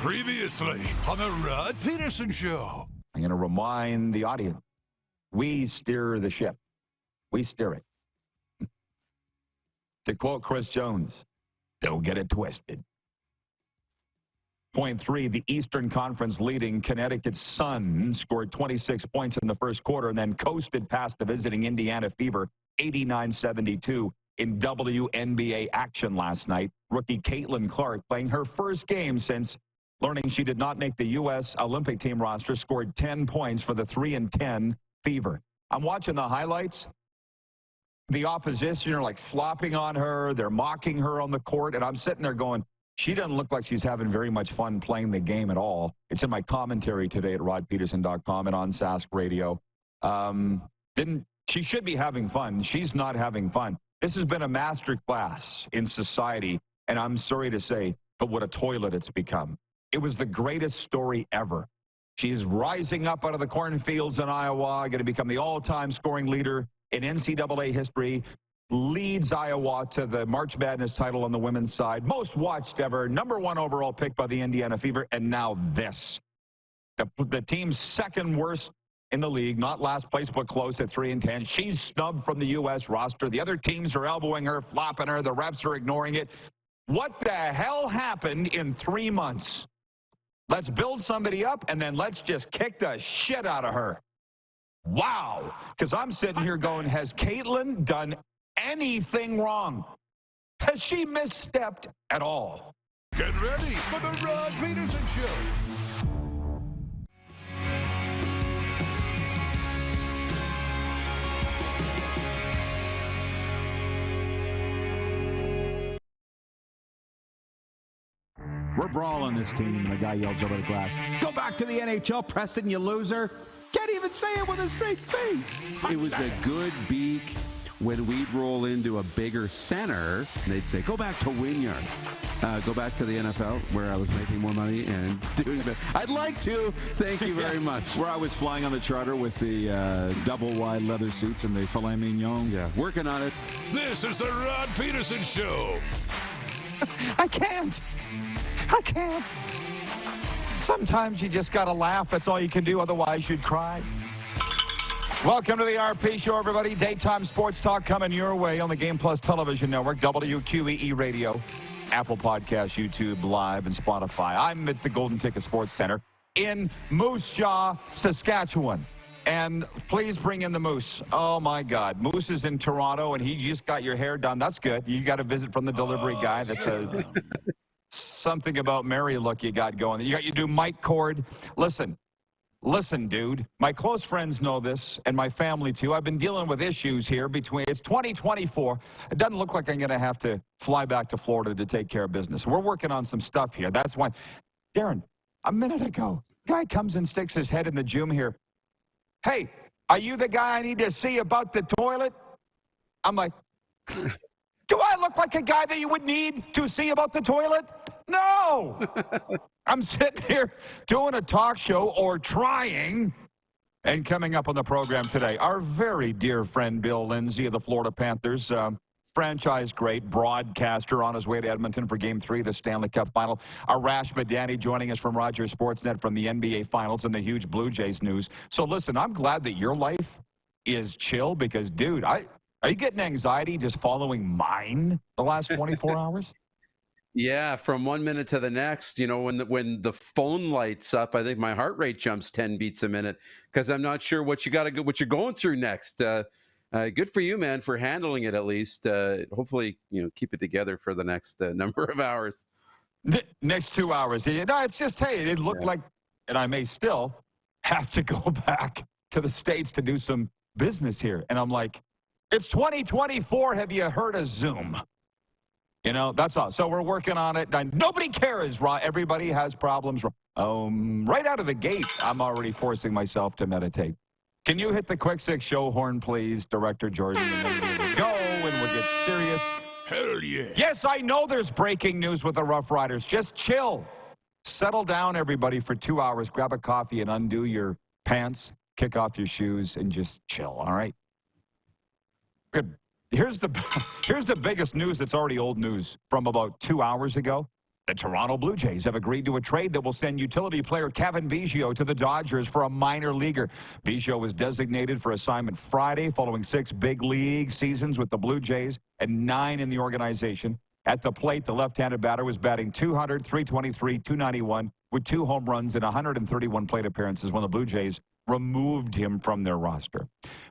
Previously on the Rod Pedersen Show. I'm going to remind the audience, we steer the ship. We steer it. To quote Chris Jones, don't get it twisted. Point 3, the Eastern Conference leading Connecticut Sun scored 26 points in the first quarter and then coasted past the visiting Indiana Fever 89-72 in WNBA action last night. Rookie Caitlin Clark, playing her first game since learning she did not make the U.S. Olympic team roster, scored 10 points for the 3-10 Fever. I'm watching the highlights. The opposition are like flopping on her. They're mocking her on the court. And I'm sitting there going, she doesn't look like she's having very much fun playing the game at all. It's in my commentary today at rodpedersen.com and on Sask Radio. She should be having fun. She's not having fun. This has been a master class in society. And I'm sorry to say, but what a toilet it's become. It was the greatest story ever. She's rising up out of the cornfields in Iowa, going to become the all-time scoring leader in NCAA history, leads Iowa to the March Madness title on the women's side, most watched ever, #1 overall pick by the Indiana Fever, and now this. The team's second worst in the league, not last place, but close at 3-10. She's snubbed from the U.S. roster. The other teams are elbowing her, flopping her. The refs are ignoring it. What the hell happened in 3 months? Let's build somebody up, and then let's just kick the shit out of her. Wow. Because I'm sitting here going, has Caitlin done anything wrong? Has she misstepped at all? Get ready for the Rod Pedersen Show. We're brawling this team, and the guy yells over the glass, "Go back to the NHL, Preston, you loser." Can't even say it with a straight face. It was a good beak when we'd roll into a bigger center, and they'd say, "Go back to Wynyard. Go back to the NFL where I was making more money and doing better." I'd like to. Thank you very much. Where I was flying on the charter with the double wide leather suits and the filet mignon. Yeah, working on it. This is the Rod Pedersen Show. I can't. Sometimes you just got to laugh. That's all you can do. Otherwise, you'd cry. Welcome to the RP Show, everybody. Daytime sports talk coming your way on the Game Plus Television Network, WQEE Radio, Apple Podcasts, YouTube Live, and Spotify. I'm at the Golden Ticket Sports Center in Moose Jaw, Saskatchewan. And please bring in the Moose. Oh, my God. Moose is in Toronto, and he just got your hair done. That's good. You got a visit from the delivery guy. That's something about Mary look you got going. You got your new mic cord. Listen, dude. My close friends know this, and my family, too. I've been dealing with issues here it's 2024. It doesn't look like I'm going to have to fly back to Florida to take care of business. We're working on some stuff here. That's why. Darren, a minute ago, guy comes and sticks his head in the gym here. "Hey, are you the guy I need to see about the toilet?" I'm like, do I look like a guy that you would need to see about the toilet? No! I'm sitting here doing a talk show, or trying, and coming up on the program today, our very dear friend Bill Lindsay of the Florida Panthers, franchise great, broadcaster on his way to Edmonton for Game 3 of the Stanley Cup Final. Arash Madani joining us from Rogers Sportsnet from the NBA Finals and the huge Blue Jays news. So listen, I'm glad that your life is chill because, dude, are you getting anxiety just following mine the last 24 hours? Yeah, from 1 minute to the next, when the phone lights up, I think my heart rate jumps 10 beats a minute because I'm not sure what you're going through next. Good for you, man, for handling it at least. Hopefully, keep it together for the next number of hours. The next 2 hours. No, it's just, hey, it looked like, and I may still have to go back to the States to do some business here. And I'm like, it's 2024. Have you heard of Zoom? That's all. So we're working on it. Nobody cares, Ron. Everybody has problems. Right out of the gate, I'm already forcing myself to meditate. Can you hit the quick six show horn, please, Director Jordan? And then we'll go, and we'll get serious. Hell yeah. Yes, I know there's breaking news with the Rough Riders. Just chill. Settle down, everybody, for 2 hours. Grab a coffee and undo your pants. Kick off your shoes and just chill, all right? Good. Here's the biggest news that's already old news from about 2 hours ago. The Toronto Blue Jays have agreed to a trade that will send utility player Kevin Biggio to the Dodgers for a minor leaguer. Biggio was designated for assignment Friday following 6 big league seasons with the Blue Jays and 9 in the organization. At the plate, the left-handed batter was batting .200, .323, .291 with 2 home runs and 131 plate appearances when the Blue Jays removed him from their roster.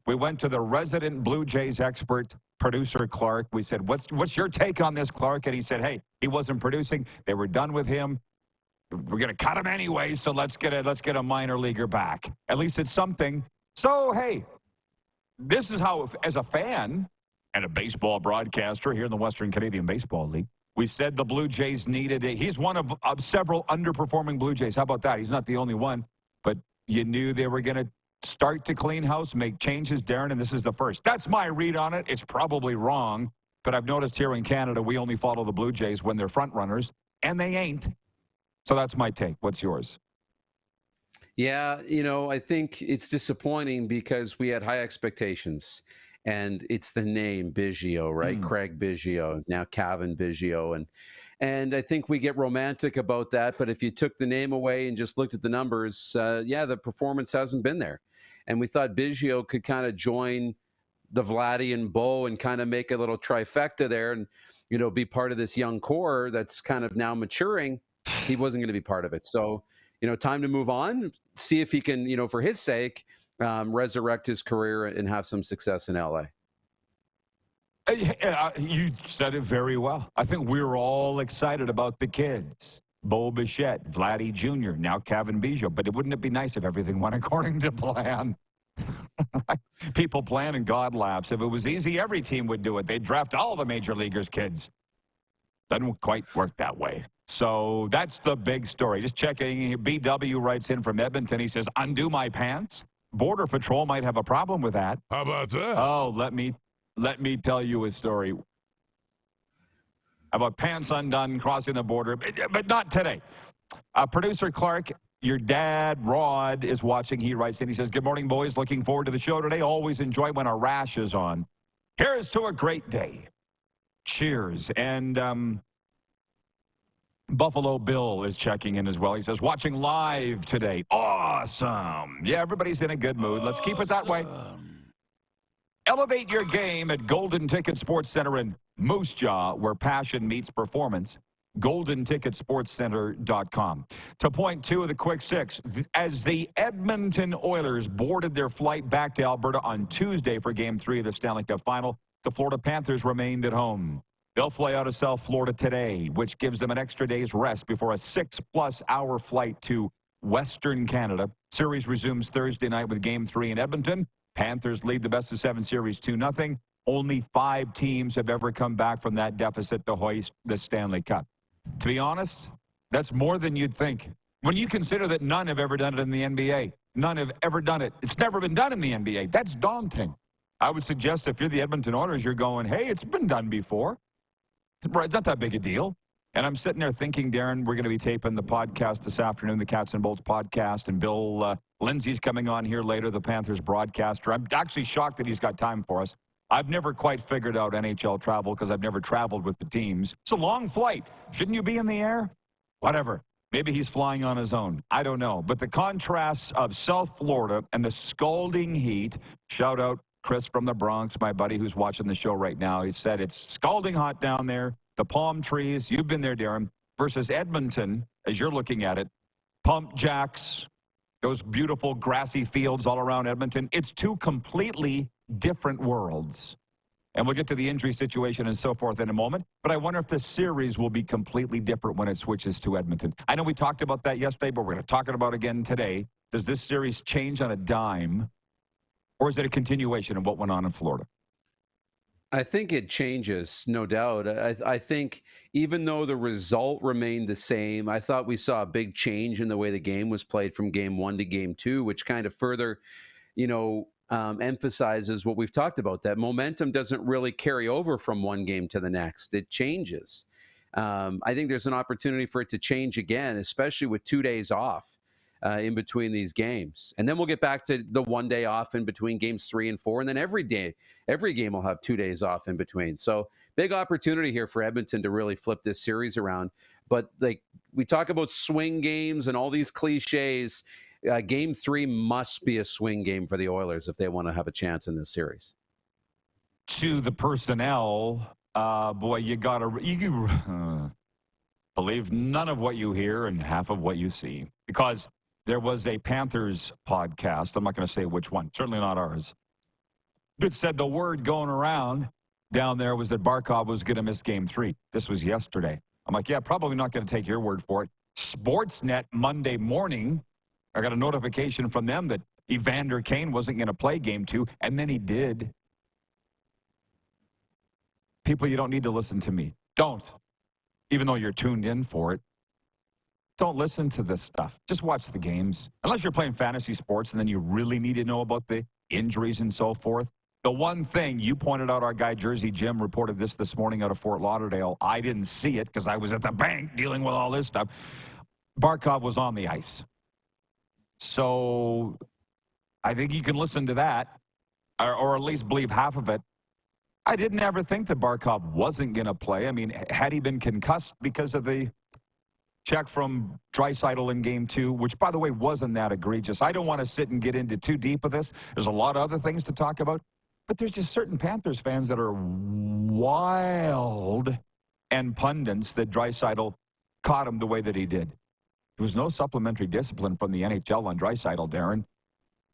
We went to the resident Blue Jays expert, producer Clark. We said, what's your take on this, Clark? And he said, hey, he wasn't producing. They were done with him. We're going to cut him anyway, so let's get a minor leaguer back. At least it's something. So, hey, this is how, as a fan and a baseball broadcaster here in the Western Canadian Baseball League, we said the Blue Jays needed it. He's one of several underperforming Blue Jays. How about that? He's not the only one, but you knew they were going to start to clean house, make changes, Darren, and this is the first. That's my read on it. It's probably wrong, but I've noticed here in Canada, we only follow the Blue Jays when they're front runners, and they ain't. So that's my take. What's yours? Yeah, I think it's disappointing because we had high expectations, and it's the name Biggio, right? Craig Biggio, now Kevin Biggio, and I think we get romantic about that, but if you took the name away and just looked at the numbers, the performance hasn't been there. And we thought Biggio could kind of join the Vladdy and Bo and kind of make a little trifecta there and, be part of this young core that's kind of now maturing. He wasn't going to be part of it. So, time to move on, see if he can, for his sake, resurrect his career and have some success in LA. You said it very well. I think we were all excited about the kids. Bo Bichette, Vladdy Jr., now Kevin Biggio. But wouldn't it be nice if everything went according to plan? People plan and God laughs. If it was easy, every team would do it. They'd draft all the major leaguers' kids. Doesn't quite work that way. So that's the big story. Just checking here. BW writes in from Edmonton. He says, undo my pants? Border Patrol might have a problem with that. How about that? Oh, let me tell you a story about pants undone crossing the border, but not today. Producer Clark, your dad, Rod, is watching. He writes in. He says, good morning, boys. Looking forward to the show today. Always enjoy when Arash is on. Here's to a great day. Cheers. And Buffalo Bill is checking in as well. He says, watching live today. Awesome. Yeah, everybody's in a good mood. Let's keep it that way. Elevate your game at Golden Ticket Sports Center in Moose Jaw, where passion meets performance. GoldenTicketSportsCenter.com. To point 2 of the quick 6, as the Edmonton Oilers boarded their flight back to Alberta on Tuesday for Game 3 of the Stanley Cup Final, the Florida Panthers remained at home. They'll fly out of South Florida today, which gives them an extra day's rest before a 6+ hour flight to Western Canada. Series resumes Thursday night with Game 3 in Edmonton. Panthers lead the best-of-7 series 2-0. Only 5 teams have ever come back from that deficit to hoist the Stanley Cup. To be honest, that's more than you'd think. When you consider that none have ever done it in the NBA, none have ever done it. It's never been done in the NBA. That's daunting. I would suggest if you're the Edmonton Oilers, you're going, hey, it's been done before. It's not that big a deal. And I'm sitting there thinking, Darren, we're going to be taping the podcast this afternoon, the Cats and Bolts podcast, and Bill Lindsay's coming on here later, the Panthers broadcaster. I'm actually shocked that he's got time for us. I've never quite figured out NHL travel because I've never traveled with the teams. It's a long flight. Shouldn't you be in the air? Whatever. Maybe he's flying on his own. I don't know. But the contrasts of South Florida and the scalding heat, shout out Chris from the Bronx, my buddy who's watching the show right now. He said it's scalding hot down there. The palm trees, you've been there, Darren, versus Edmonton, as you're looking at it, pump jacks, those beautiful grassy fields all around Edmonton. It's 2 completely different worlds. And we'll get to the injury situation and so forth in a moment. But I wonder if the series will be completely different when it switches to Edmonton. I know we talked about that yesterday, but we're going to talk about it again today. Does this series change on a dime, or is it a continuation of what went on in Florida? I think it changes, no doubt. I think even though the result remained the same, I thought we saw a big change in the way the game was played from Game 1 to Game 2, which kind of further, emphasizes what we've talked about, that momentum doesn't really carry over from one game to the next. It changes. I think there's an opportunity for it to change again, especially with 2 days off. in between these games. And then we'll get back to the 1 day off in between games 3 and 4. And then every game will have 2 days off in between. So big opportunity here for Edmonton to really flip this series around. But like we talk about swing games and all these cliches, game 3 must be a swing game for the Oilers if they want to have a chance in this series. To the personnel, boy, you believe none of what you hear and half of what you see. Because there was a Panthers podcast, I'm not going to say which one, certainly not ours, that said the word going around down there was that Barkov was going to miss game 3. This was yesterday. I'm like, yeah, probably not going to take your word for it. Sportsnet Monday morning, I got a notification from them that Evander Kane wasn't going to play game 2, and then he did. People, you don't need to listen to me. Don't. Even though you're tuned in for it. Don't listen to this stuff. Just watch the games. Unless you're playing fantasy sports and then you really need to know about the injuries and so forth. The one thing you pointed out, our guy Jersey Jim reported this morning out of Fort Lauderdale. I didn't see it because I was at the bank dealing with all this stuff. Barkov was on the ice. So I think you can listen to that or at least believe half of it. I didn't ever think that Barkov wasn't going to play. I mean, had he been concussed because of the check from Draisaitl in game 2, which, by the way, wasn't that egregious. I don't want to sit and get into too deep of this. There's a lot of other things to talk about. But there's just certain Panthers fans that are wild and pundits that Draisaitl caught him the way that he did. There was no supplementary discipline from the NHL on Draisaitl, Darren.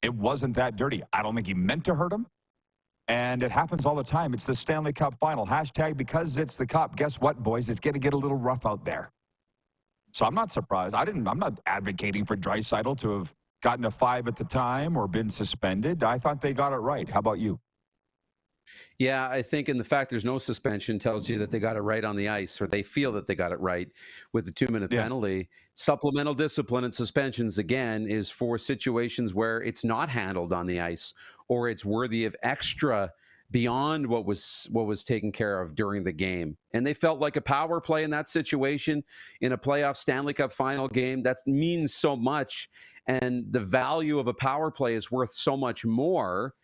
It wasn't that dirty. I don't think he meant to hurt him. And it happens all the time. It's the Stanley Cup final. Hashtag because it's the Cup. Guess what, boys? It's going to get a little rough out there. So I'm not surprised. I'm not advocating for Draisaitl to have gotten a 5 at the time or been suspended. I thought they got it right. How about you? Yeah, I think in the fact there's no suspension tells you that they got it right on the ice, or they feel that they got it right with the 2-minute penalty. Supplemental discipline and suspensions, again, is for situations where it's not handled on the ice or it's worthy of extra beyond what was taken care of during the game. And they felt like a power play in that situation in a playoff Stanley Cup final game. That means so much. And the value of a power play is worth so much more.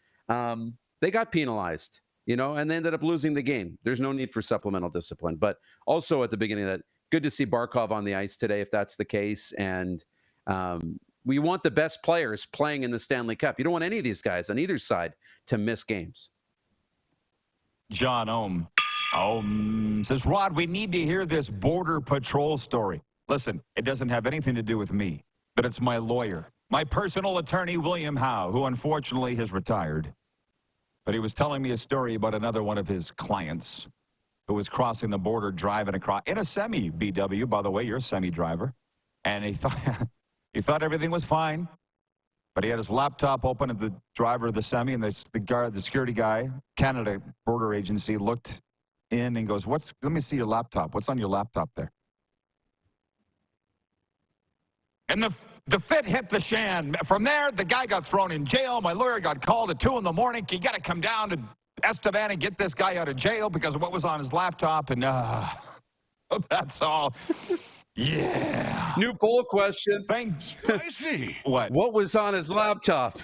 They got penalized, and they ended up losing the game. There's no need for supplemental discipline. But also at the beginning of that, good to see Barkov on the ice today, if that's the case. And we want the best players playing in the Stanley Cup. You don't want any of these guys on either side to miss games. John Ohm says, Rod, we need to hear this Border Patrol story. Listen, it doesn't have anything to do with me, but it's my lawyer, my personal attorney, William Howe, who unfortunately has retired. But he was telling me a story about another one of his clients who was crossing the border, driving across in a semi BW. By the way, you're a semi driver. And he thought everything was fine. But he had his laptop open at the driver of the semi, and the security guy, Canada Border Agency, looked in and goes, let me see your laptop. What's on your laptop there? And the fit hit the shan. From there, the guy got thrown in jail. My lawyer got called at 2 in the morning. You got to come down to Estevan and get this guy out of jail because of what was on his laptop. And that's all. Yeah. New poll question. Thanks. I see. What was on his laptop?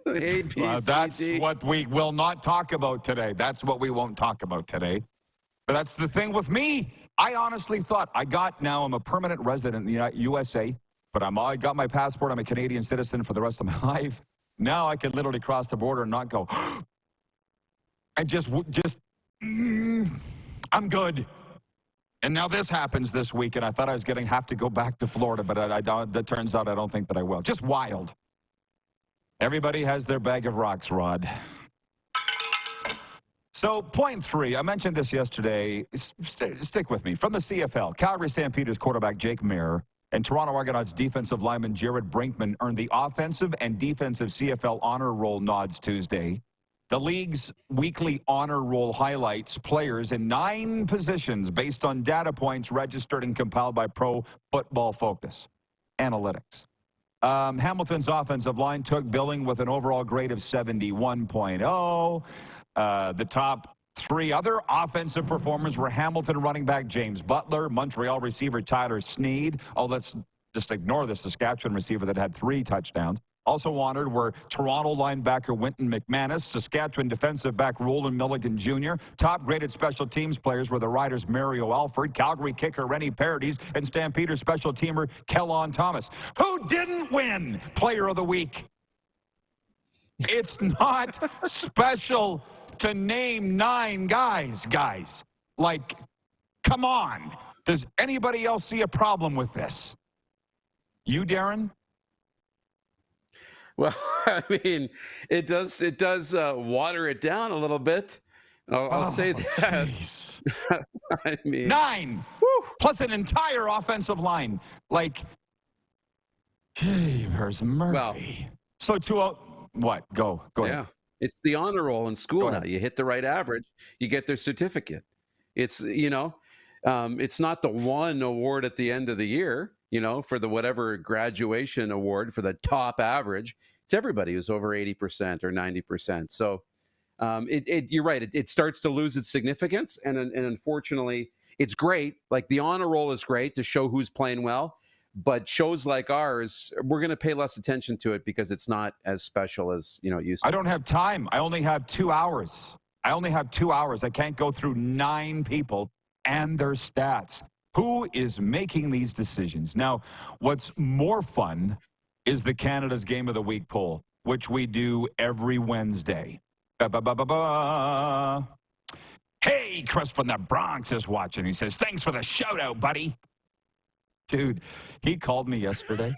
That's what we will not talk about today. That's what we won't talk about today. But that's the thing with me. I honestly thought I'm a permanent resident in the USA, but I got my passport. I'm a Canadian citizen for the rest of my life. Now I can literally cross the border and not go, and I'm good. And now this happens this week, and I thought I was going to have to go back to Florida, but that turns out I don't think that I will. Just wild. Everybody has their bag of rocks, Rod. So, point 3, I mentioned this yesterday. Stick with me. From the CFL, Calgary Stampeders quarterback Jake Mayer and Toronto Argonauts defensive lineman Jared Brinkman earned the offensive and defensive CFL honor roll nods Tuesday. The league's weekly honor roll highlights players in 9 positions based on data points registered and compiled by Pro Football Focus Analytics. Hamilton's offensive line took billing with an overall grade of 71.0. The top 3 other offensive performers were Hamilton running back James Butler, Montreal receiver Tyler Snead. Oh, let's Just ignore the Saskatchewan receiver that had 3 touchdowns. Also honored were Toronto linebacker Wynton McManus, Saskatchewan defensive back Roland Milligan Jr., top-graded special teams players were the Riders' Mario Alford, Calgary kicker Rennie Paredes, and Stampeder special teamer Kellon Thomas. Who didn't win Player of the Week? It's not special to name 9 guys. Like, come on. Does anybody else see a problem with this? You, Darren? Well, I mean, it does water it down a little bit. I'll say that. I mean, 9 plus an entire offensive line. Like, there's Murphy. Well, So what? Go ahead. yeah, it's the honor roll in school now. You hit the right average, you get their certificate. It's it's not the one award at the end of the year. For the whatever graduation award for the top average, it's everybody who's over 80% or 90%. So you're right. It starts to lose its significance. And unfortunately, it's great. Like the honor roll is great to show who's playing well. But shows like ours, we're going to pay less attention to it because it's not as special as it used to. I don't have time. I only have 2 hours. I can't go through 9 people and their stats. Who is making these decisions? Now, what's more fun is the Canada's Game of the Week poll, which we do every Wednesday. Hey, Chris from the Bronx is watching. He says, thanks for the shout-out, buddy. Dude, he called me yesterday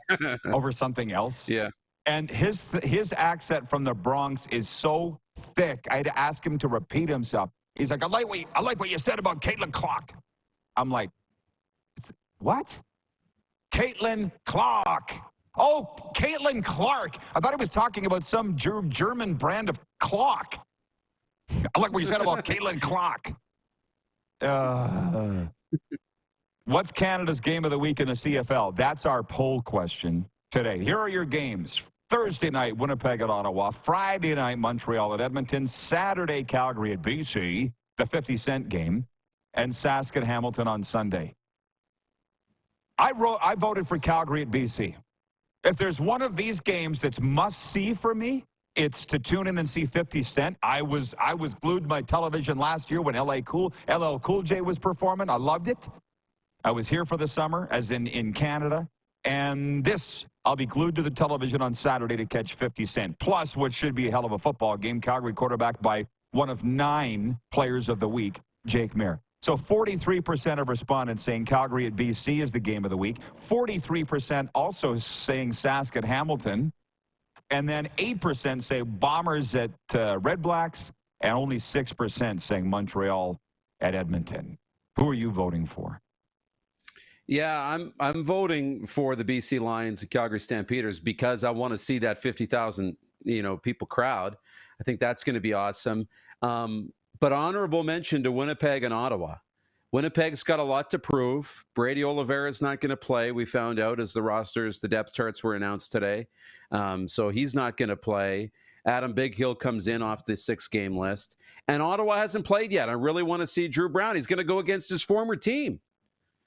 over something else. Yeah. And his accent from the Bronx is so thick, I had to ask him to repeat himself. He's like, I like what you said about Caitlin Clark. I'm like, what? Caitlin Clark. Oh, Caitlin Clark. I thought he was talking about some German brand of clock. I like what you said about Caitlin Clark. What's Canada's Game of the Week in the CFL? That's our poll question today. Here are your games. Thursday night, Winnipeg at Ottawa. Friday night, Montreal at Edmonton. Saturday, Calgary at BC, the 50-cent game. And Sask at Hamilton on Sunday. I voted for Calgary at BC. If there's one of these games that's must-see for me, it's to tune in and see 50 Cent. I was glued to my television last year when LL Cool J was performing. I loved it. I was here for the summer, as in Canada. And this, I'll be glued to the television on Saturday to catch 50 Cent. Plus, what should be a hell of a football game, Calgary quarterbacked by one of 9 players of the week, Jake Mayer. So 43% of respondents saying Calgary at BC is the game of the week. 43% also saying Sask at Hamilton. And then 8% say Bombers at Red Blacks. And only 6% saying Montreal at Edmonton. Who are you voting for? Yeah, I'm voting for the BC Lions and Calgary Stampeders because I want to see that 50,000 people crowd. I think that's going to be awesome. But honorable mention to Winnipeg and Ottawa. Winnipeg's got a lot to prove. Brady Oliveira's not going to play. We found out as the depth charts were announced today. So he's not going to play. Adam Bighill comes in off the 6-game list. And Ottawa hasn't played yet. I really want to see Drew Brown. He's going to go against his former team.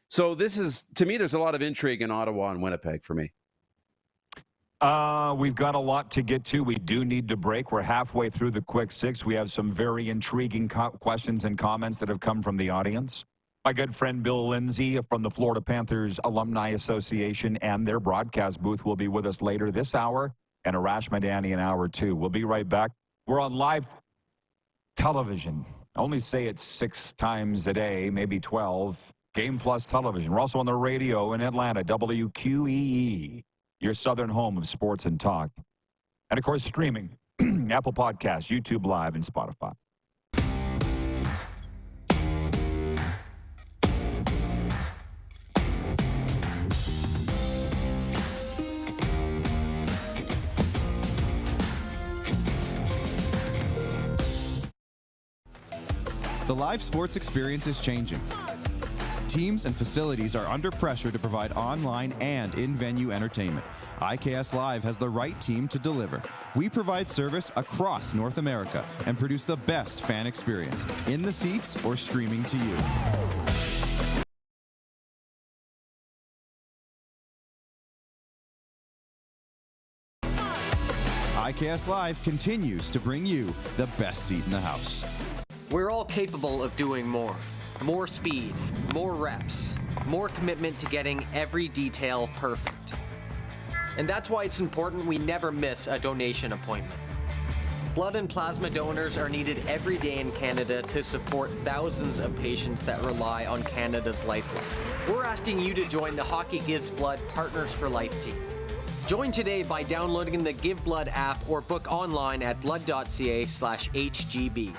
So this is, to me, there's a lot of intrigue in Ottawa and Winnipeg for me. We've got a lot to get to. We do need to break. We're halfway through the quick 6. We have some very intriguing questions and comments that have come from the audience. My good friend Bill Lindsay from the Florida Panthers Alumni Association and their broadcast booth will be with us later this hour, and Arash Madani in hour 2. We'll be right back. We're on live television. I only say it 6 times a day, maybe 12. Game Plus Television. We're also on the radio in Atlanta, WQEE. Your southern home of sports and talk. And, of course, streaming, Apple Podcasts, YouTube Live, and Spotify. The live sports experience is changing. Teams and facilities are under pressure to provide online and in-venue entertainment. IKS Live has the right team to deliver. We provide service across North America and produce the best fan experience, in the seats or streaming to you. ICAST Live continues to bring you the best seat in the house. We're all capable of doing more. More speed, more reps, more commitment to getting every detail perfect. And that's why it's important we never miss a donation appointment. Blood and plasma donors are needed every day in Canada to support thousands of patients that rely on Canada's lifeline. We're asking you to join the Hockey Gives Blood Partners for Life team. Join today by downloading the Give Blood app or book online at blood.ca/HGB.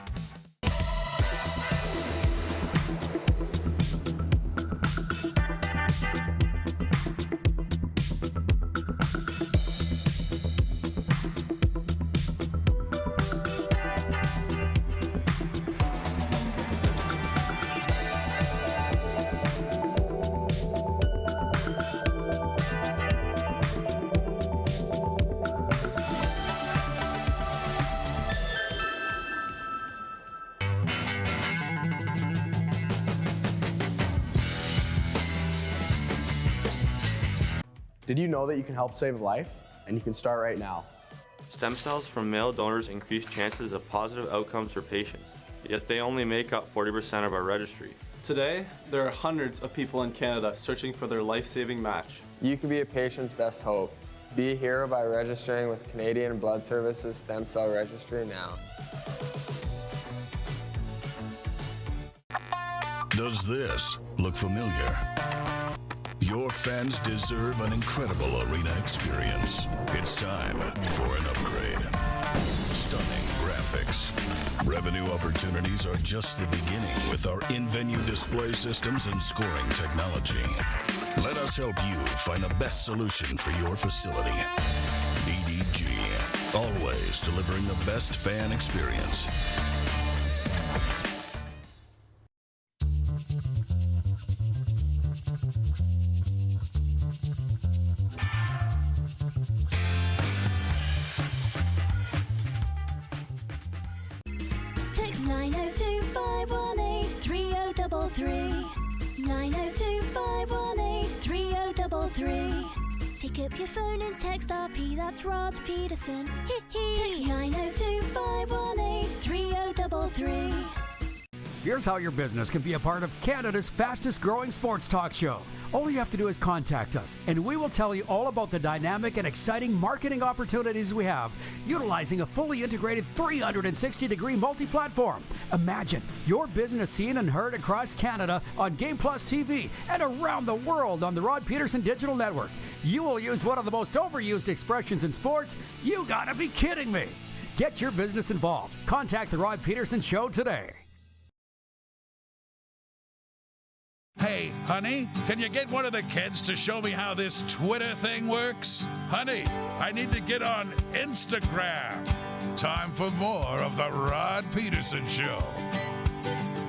Did you know that you can help save a life? And you can start right now. Stem cells from male donors increase chances of positive outcomes for patients, yet they only make up 40% of our registry. Today, there are hundreds of people in Canada searching for their life-saving match. You can be a patient's best hope. Be a hero by registering with Canadian Blood Services Stem Cell Registry now. Does this look familiar? Your fans deserve an incredible arena experience. It's time for an upgrade. Stunning graphics. Revenue opportunities are just the beginning with our in-venue display systems and scoring technology. Let us help you find the best solution for your facility. EDG, always delivering the best fan experience. Text 902-518-3033. 902-518-3033. Pick up your phone and text RP, that's Rod Pedersen. Text 902-518-3033. Here's how your business can be a part of Canada's fastest growing sports talk show. All you have to do is contact us, and we will tell you all about the dynamic and exciting marketing opportunities we have, utilizing a fully integrated 360-degree multi-platform. Imagine your business seen and heard across Canada on Game Plus TV and around the world on the Rod Pedersen Digital Network. You will use one of the most overused expressions in sports. You gotta be kidding me. Get your business involved. Contact the Rod Pedersen Show today. Hey, honey, can you get one of the kids to show me how this Twitter thing works? Honey, I need to get on Instagram. Time for more of the Rod Pedersen Show.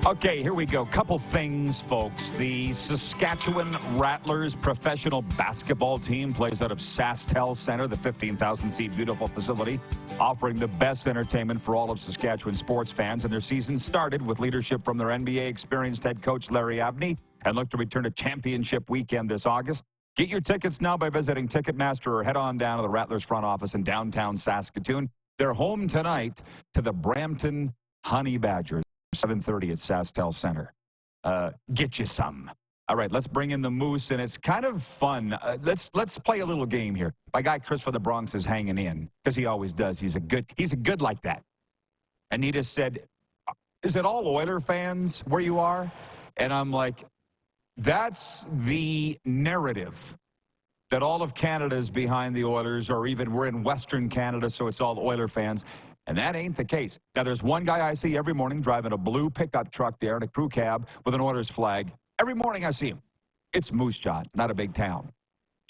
Okay, here we go. Couple things, folks. The Saskatchewan Rattlers professional basketball team plays out of SaskTel Center, the 15,000-seat beautiful facility, offering the best entertainment for all of Saskatchewan sports fans. And their season started with leadership from their NBA experienced head coach Larry Abney and look to return to championship weekend this August. Get your tickets now by visiting Ticketmaster or head on down to the Rattlers front office in downtown Saskatoon. They're home tonight to the Brampton Honey Badgers. 7:30 at SaskTel Center. Get you some. All right, let's bring in the Moose, and it's kind of fun. Let's play a little game here. My guy Chris from the Bronx is hanging in because he always does. He's a good like that. Anita said, "Is it all Oiler fans where you are?" And I'm like, that's the narrative that all of Canada is behind the Oilers, or even we're in Western Canada, so it's all Oiler fans. And that ain't the case. Now, there's one guy I see every morning driving a blue pickup truck there in a crew cab with an Oilers flag. Every morning I see him. It's Moose Jaw, not a big town.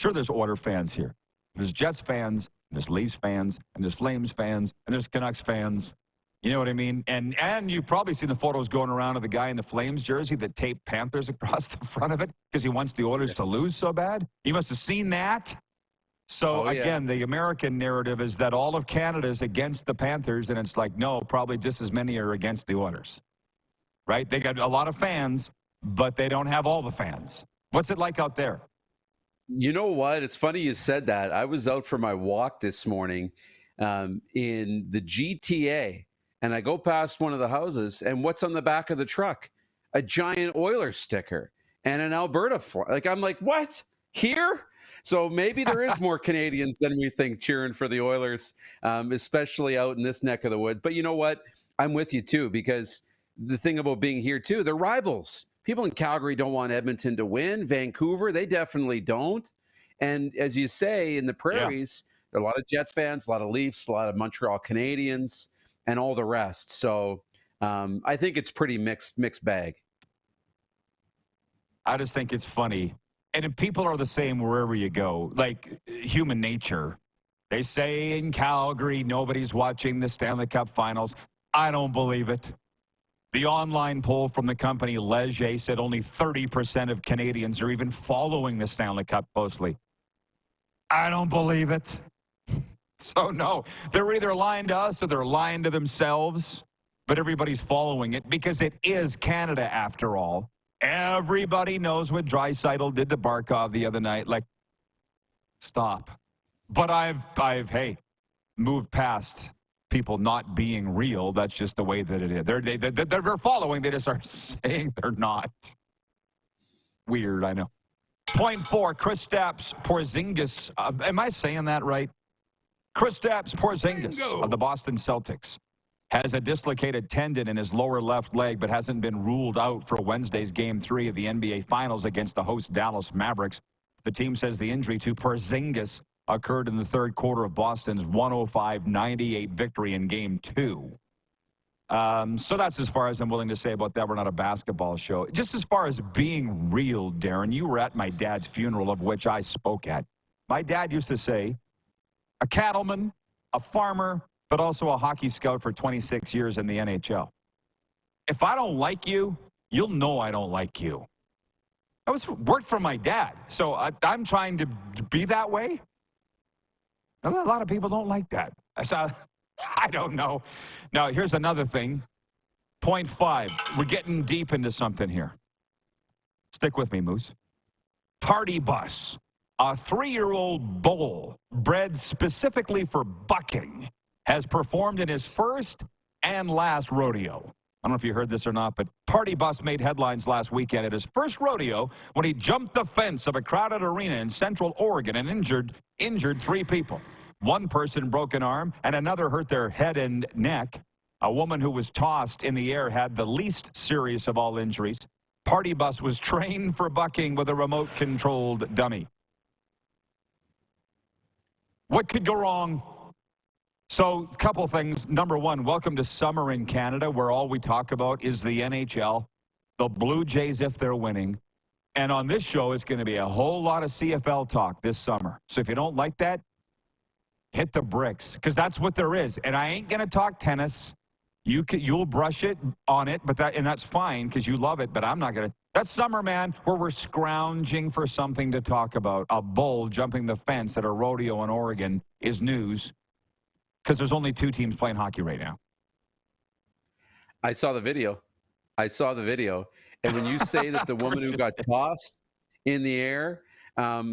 Sure, there's Oilers fans here. There's Jets fans, there's Leafs fans, and there's Flames fans, and there's Canucks fans. You know what I mean? And you've probably seen the photos going around of the guy in the Flames jersey that taped Panthers across the front of it because he wants the Oilers to lose so bad. You must have seen that. So, again, the American narrative is that all of Canada is against the Panthers, and it's like, no, probably just as many are against the Oilers. Right? They got a lot of fans, but they don't have all the fans. What's it like out there? You know what? It's funny you said that. I was out for my walk this morning, in the GTA, and I go past one of the houses, and what's on the back of the truck? A giant Oilers sticker and an Alberta flag. Like, I'm like, what? Here? So maybe there is more Canadians than we think cheering for the Oilers, especially out in this neck of the woods. But you know what? I'm with you too, because the thing about being here too, they're rivals. People in Calgary don't want Edmonton to win. Vancouver, they definitely don't. And as you say, in the prairies, there are a lot of Jets fans, a lot of Leafs, a lot of Montreal Canadiens, and all the rest. So I think it's pretty mixed bag. I just think it's funny. And people are the same wherever you go. Like human nature. They say in Calgary, nobody's watching the Stanley Cup Finals. I don't believe it. The online poll from the company Leger said only 30% of Canadians are even following the Stanley Cup closely. I don't believe it. So, no, they're either lying to us or they're lying to themselves, but everybody's following it because it is Canada after all. Everybody knows what Draisaitl did to Barkov the other night. Like, stop. But I've hey, moved past people not being real. That's just the way that it is. They're following. They just are saying they're not. Weird, I know. Point 4, Kristaps Porzingis. Am I saying that right? Kristaps Porzingis of the Boston Celtics has a dislocated tendon in his lower left leg, but hasn't been ruled out for Wednesday's Game 3 of the NBA Finals against the host Dallas Mavericks. The team says the injury to Porzingis occurred in the third quarter of Boston's 105-98 victory in Game 2. So that's as far as I'm willing to say about that. We're not a basketball show. Just as far as being real, Darren, you were at my dad's funeral, of which I spoke at. My dad used to say, a cattleman, a farmer, but also a hockey scout for 26 years in the NHL. If I don't like you, you'll know I don't like you. That worked for my dad. So I'm trying to be that way. A lot of people don't like that. I don't know. Now, here's another thing. Point 5. We're getting deep into something here. Stick with me, Moose. Party bus. A 3-year-old bull bred specifically for bucking has performed in his first and last rodeo. I don't know if you heard this or not, but Party Bus made headlines last weekend at his first rodeo when he jumped the fence of a crowded arena in Central Oregon and injured 3 people. One person broke an arm and another hurt their head and neck. A woman who was tossed in the air had the least serious of all injuries. Party Bus was trained for bucking with a remote-controlled dummy. What could go wrong? So, a couple things. Number one, welcome to summer in Canada, where all we talk about is the NHL, the Blue Jays if they're winning. And on this show, it's going to be a whole lot of CFL talk this summer. So if you don't like that, hit the bricks, because that's what there is. And I ain't going to talk tennis. You'll brush it on it, and that's fine because you love it, but I'm not going to. That's summer, man, where we're scrounging for something to talk about. A bull jumping the fence at a rodeo in Oregon is news, because there's only 2 teams playing hockey right now. I saw the video. And when you say that the woman who got tossed in the air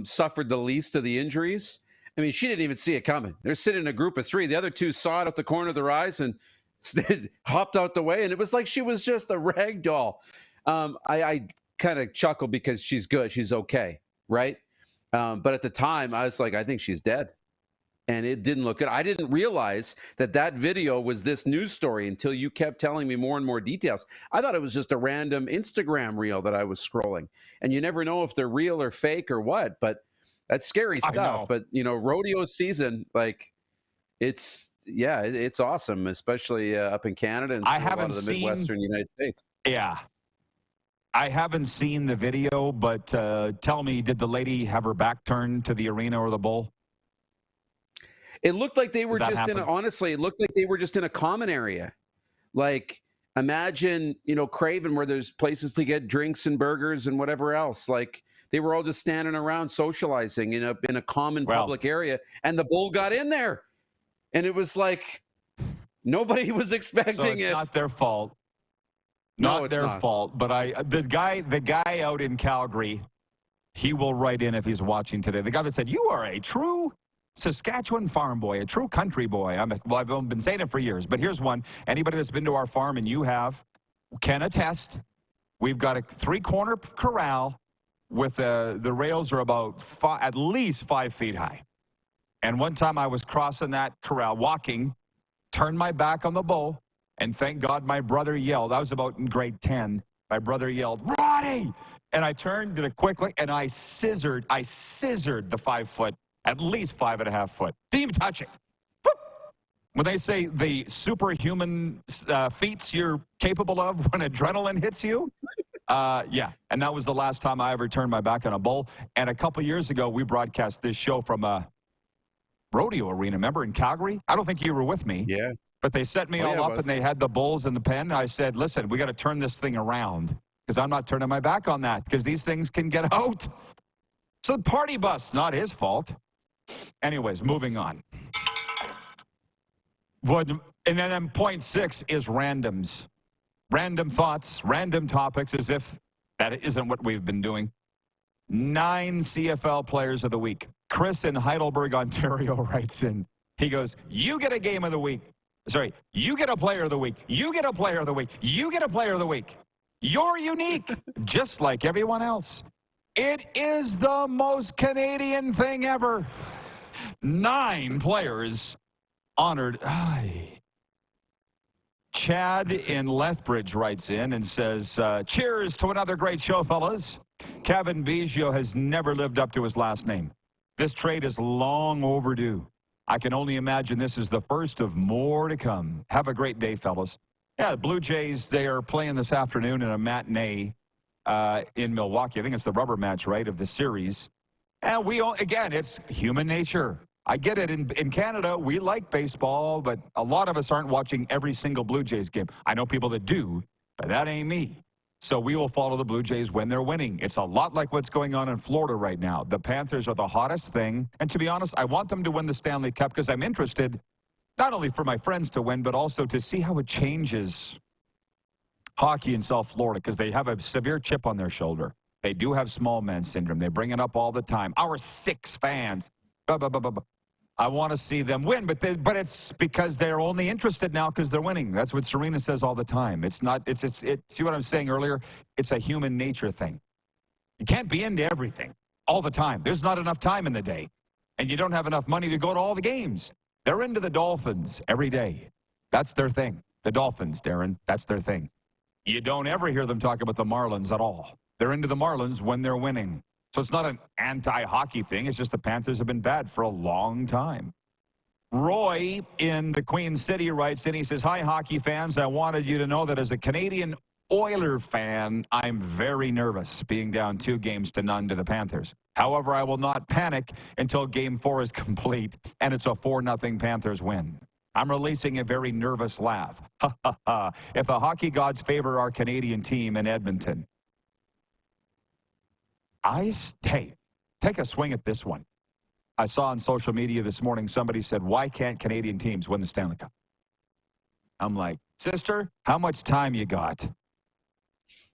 suffered the least of the injuries, I mean, she didn't even see it coming. They're sitting in a group of 3. The other 2 saw it at the corner of their eyes and hopped out the way. And it was like she was just a rag doll. I kind of chuckle because she's good. She's okay, right? But at the time, I was like, I think she's dead. And it didn't look good. I didn't realize that video was this news story until you kept telling me more and more details. I thought it was just a random Instagram reel that I was scrolling. And you never know if they're real or fake or what, but that's scary stuff. But, rodeo season, like, it's awesome, especially up in Canada and a lot of the Midwestern United States. Yeah. I haven't seen the video, but tell me, did the lady have her back turned to the arena or the bull? It looked like they were honestly, it looked like they were just in a common area. Like, imagine, Craven, where there's places to get drinks and burgers and whatever else. Like, they were all just standing around socializing in a common public area, and the bull got in there. And it was like nobody was expecting it. It's not their fault. Not their fault. But the guy out in Calgary, he will write in if he's watching today. The guy that said, "You are a true Saskatchewan farm boy, a true country boy. I've been saying it for years, but here's one. Anybody that's been to our farm, and you have, can attest. We've got a 3-corner corral with the rails are about at least 5 feet high. And one time I was crossing that corral, walking, turned my back on the bull, and thank God my brother yelled. I was about in grade 10. My brother yelled, "Roddy!" And I turned, did it quickly, and I scissored the 5 foot, at least 5.5 foot. Didn't even touch it. Whoop! When they say the superhuman feats you're capable of when adrenaline hits you, yeah. And that was the last time I ever turned my back on a bull. And a couple years ago, we broadcast this show from a rodeo arena, remember, in Calgary? I don't think you were with me. Yeah. But they set me all up, and they had the bulls in the pen. I said, listen, we got to turn this thing around because I'm not turning my back on that because these things can get out. So the party bus, not his fault. Anyways, moving on. And then point 6 is randoms. Random thoughts, random topics, as if that isn't what we've been doing. 9 CFL players of the week. Chris in Heidelberg, Ontario writes in. He goes, you get a game of the week. Sorry, you get a player of the week. You get a player of the week. You get a player of the week. You're unique, just like everyone else. It is the most Canadian thing ever. 9 players honored. Chad in Lethbridge writes in and says, cheers to another great show, fellas. Kevin Biggio has never lived up to his last name. This trade is long overdue. I can only imagine this is the first of more to come. Have a great day, fellas. Yeah, the Blue Jays, they are playing this afternoon in a matinee in Milwaukee. I think it's the rubber match, right, of the series. And again, it's human nature. I get it. In Canada, we like baseball, but a lot of us aren't watching every single Blue Jays game. I know people that do, but that ain't me. So we will follow the Blue Jays when they're winning. It's a lot like what's going on in Florida right now. The Panthers are the hottest thing. And to be honest, I want them to win the Stanley Cup because I'm interested not only for my friends to win, but also to see how it changes hockey in South Florida because they have a severe chip on their shoulder. They do have small man syndrome. They bring it up all the time. Our 6 fans. I want to see them win, but it's because they're only interested now because they're winning. That's what Serena says all the time. It's not. See what I'm saying earlier? It's a human nature thing. You can't be into everything all the time. There's not enough time in the day, and you don't have enough money to go to all the games. They're into the Dolphins every day. That's their thing. The Dolphins, Darren. That's their thing. You don't ever hear them talk about the Marlins at all. They're into the Marlins when they're winning. So it's not an anti-hockey thing. It's just the Panthers have been bad for a long time. Roy in the Queen City writes in. He says, hi, hockey fans. I wanted you to know that as a Canadian Oiler fan, I'm very nervous being down 2-0 to the Panthers. However, I will not panic until Game 4 is complete and it's a 4-0 Panthers win. I'm releasing a very nervous laugh. Ha, ha, ha. If the hockey gods favor our Canadian team in Edmonton, hey, take a swing at this one. I saw on social media this morning somebody said, why can't Canadian teams win the Stanley Cup? I'm like, sister, how much time you got?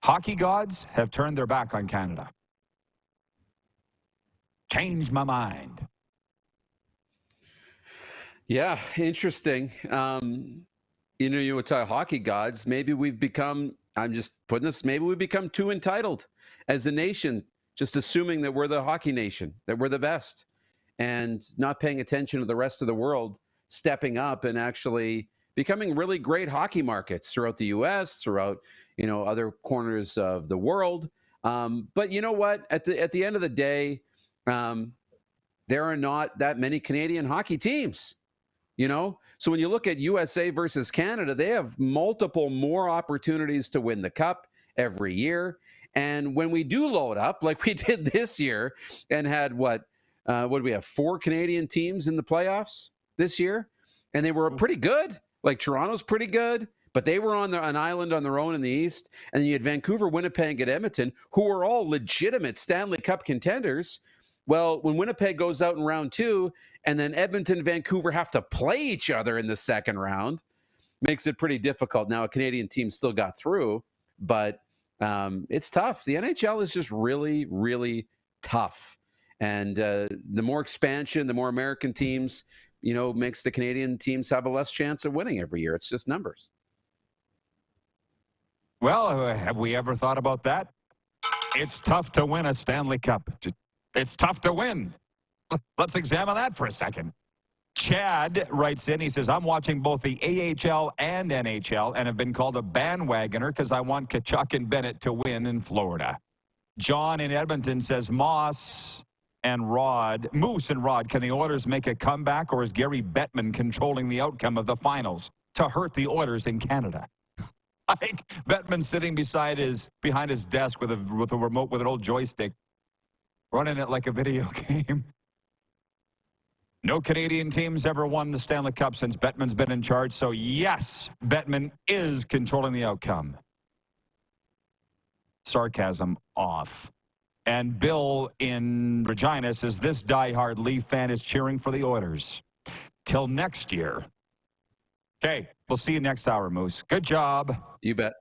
Hockey gods have turned their back on Canada. Changed my mind. Yeah, interesting. You would tell hockey gods, maybe we've become, I'm just putting this, maybe we've become too entitled as a nation, just assuming that we're the hockey nation, that we're the best, and not paying attention to the rest of the world stepping up and actually becoming really great hockey markets throughout the U.S., throughout, other corners of the world. But you know what? At the end of the day, there are not that many Canadian hockey teams. So when you look at USA versus Canada, they have multiple more opportunities to win the cup every year. And when we do load up, like we did this year, and had what do we have, 4 Canadian teams in the playoffs this year? And they were pretty good. Like Toronto's pretty good, but they were on an island on their own in the East. And then you had Vancouver, Winnipeg, and Edmonton, who are all legitimate Stanley Cup contenders. Well, when Winnipeg goes out in round 2, and then Edmonton and Vancouver have to play each other in the second round, makes it pretty difficult. Now, a Canadian team still got through, but it's tough. The NHL is just really, really tough. And the more expansion, the more American teams, makes the Canadian teams have a less chance of winning every year. It's just numbers. Well, have we ever thought about that? It's tough to win a Stanley Cup. It's tough to win. Let's examine that for a second. Chad writes in, he says, I'm watching both the AHL and NHL and have been called a bandwagoner because I want Tkachuk and Bennett to win in Florida. John in Edmonton says, Moose and Rod, can the Oilers make a comeback, or is Gary Bettman controlling the outcome of the finals to hurt the Oilers in Canada? Like Bettman sitting behind his desk with a remote with an old joystick, running it like a video game. No Canadian teams ever won the Stanley Cup since Bettman's been in charge. So, yes, Bettman is controlling the outcome. Sarcasm off. And Bill in Regina says, this diehard Leaf fan is cheering for the Oilers. Till next year. Okay, we'll see you next hour, Moose. Good job. You bet.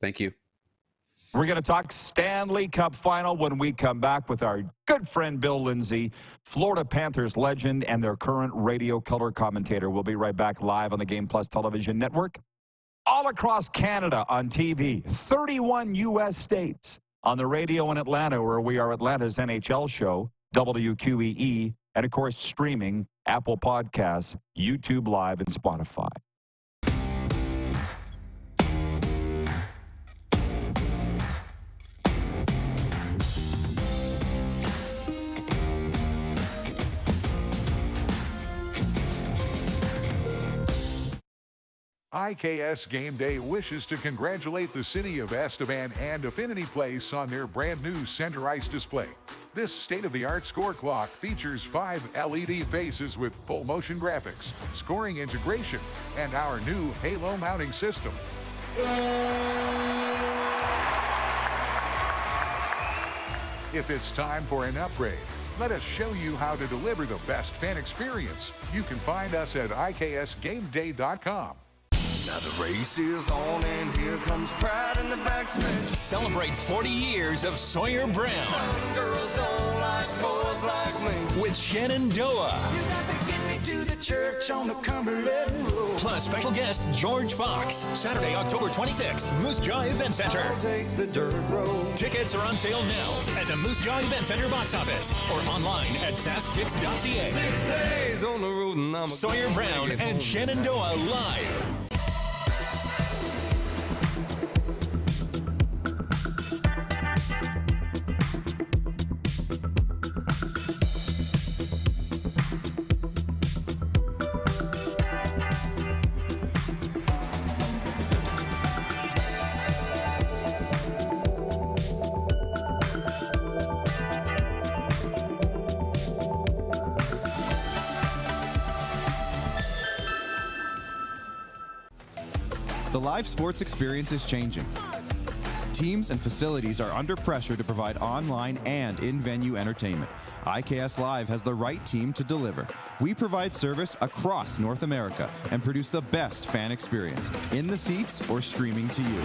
Thank you. We're going to talk Stanley Cup final when we come back with our good friend Bill Lindsay, Florida Panthers legend and their current radio color commentator. We'll be right back live on the Game Plus television network, all across Canada on TV, 31 U.S. states, on the radio in Atlanta, where we are Atlanta's NHL show, WQEE, and, of course, streaming, Apple Podcasts, YouTube Live, and Spotify. IKS Game Day wishes to congratulate the city of Estevan and Affinity Place on their brand new center ice display. This state-of-the-art score clock features 5 LED faces with full motion graphics, scoring integration, and our new Halo mounting system. If it's time for an upgrade, let us show you how to deliver the best fan experience. You can find us at IKSGameDay.com. Now the race is on and here comes pride in the backstretch. Celebrate 40 years of Sawyer Brown. Some girls don't like boys like me. With Shenandoah. You got to get me to the church on the Cumberland Road. Plus special guest George Fox. Saturday, October 26th, Moose Jaw Event Center. I'll take the dirt road. Tickets are on sale now at the Moose Jaw Event Center box office or online at sasktix.ca. 6 days on the road and I'm Sawyer Brown and Shenandoah live. The live sports experience is changing. Teams and facilities are under pressure to provide online and in-venue entertainment. IKS Live has the right team to deliver. We provide service across North America and produce the best fan experience, in the seats or streaming to you.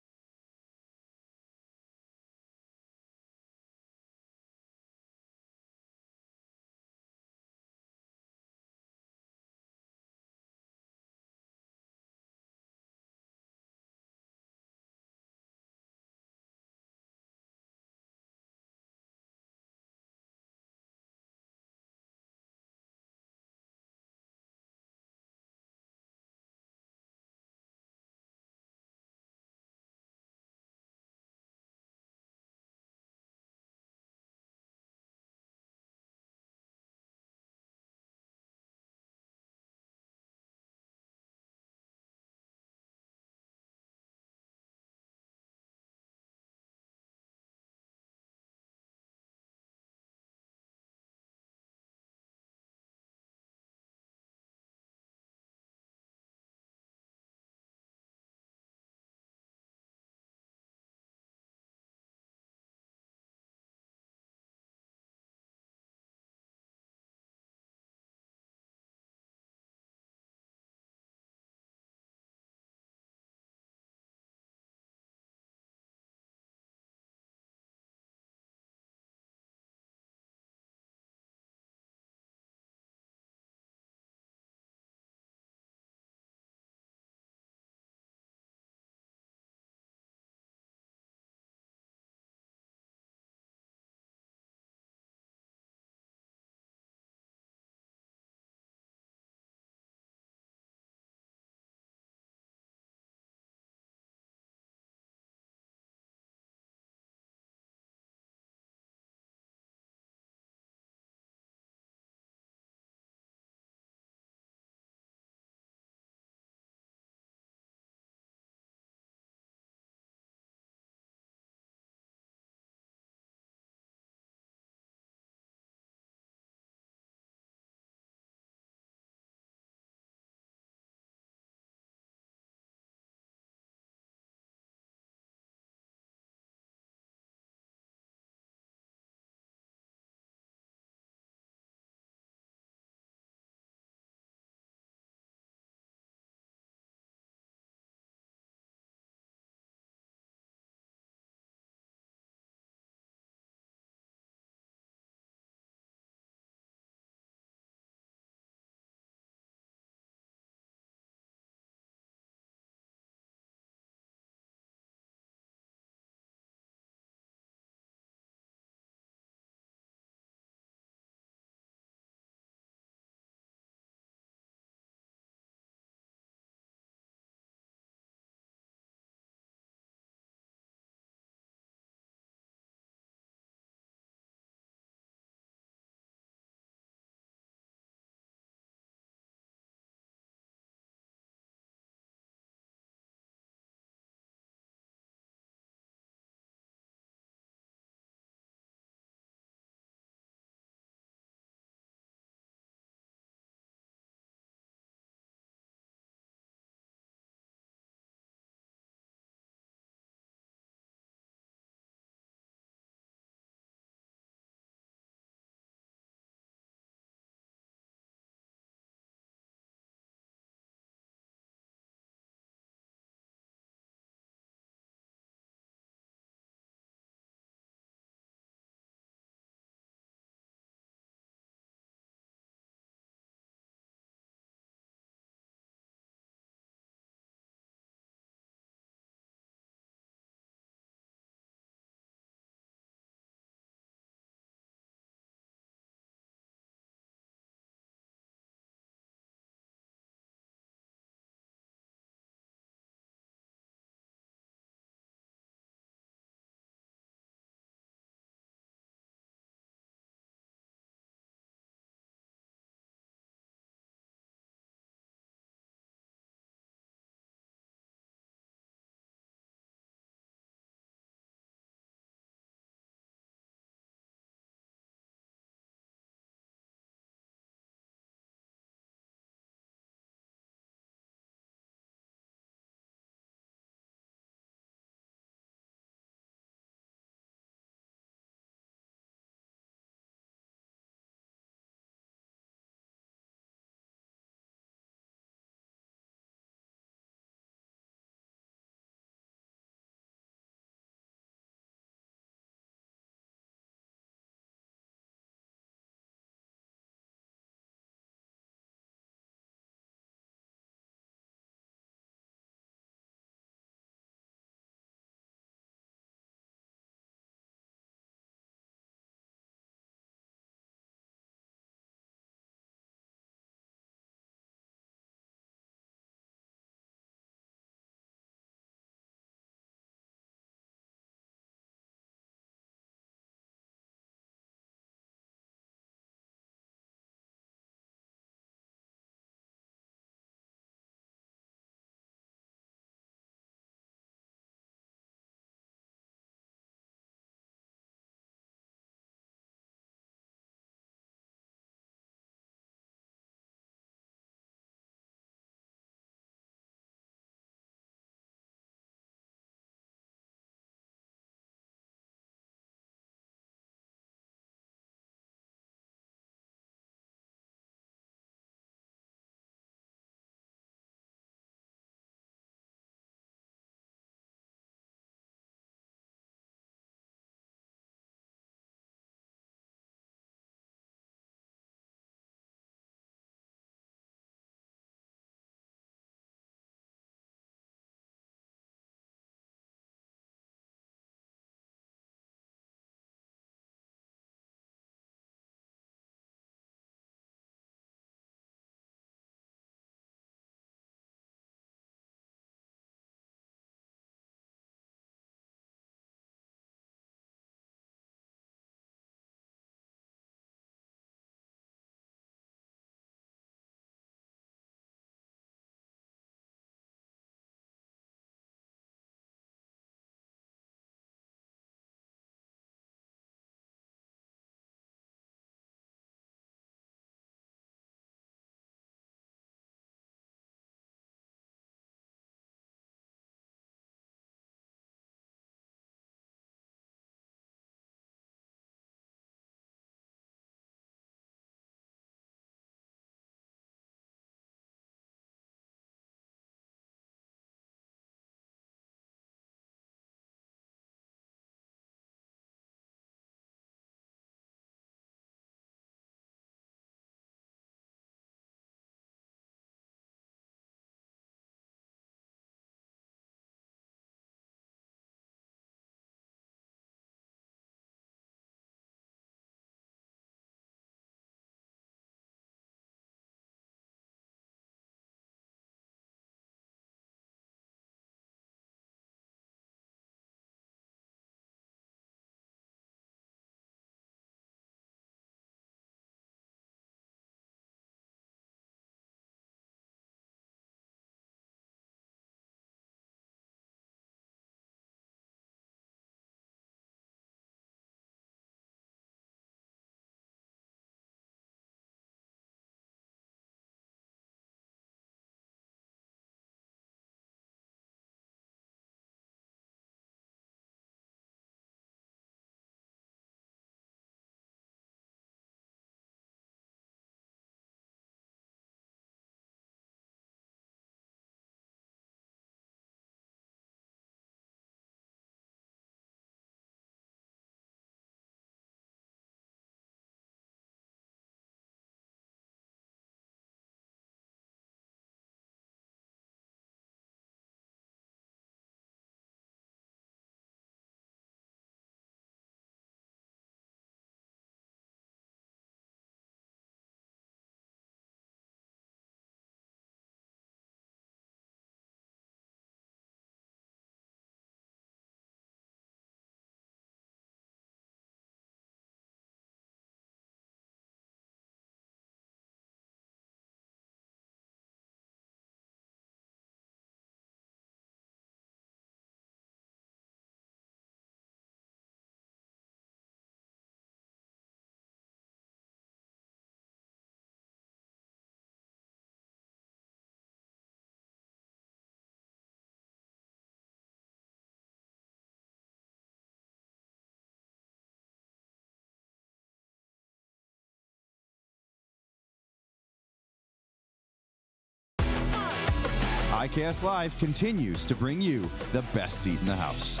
ICAST Live continues to bring you the best seat in the house.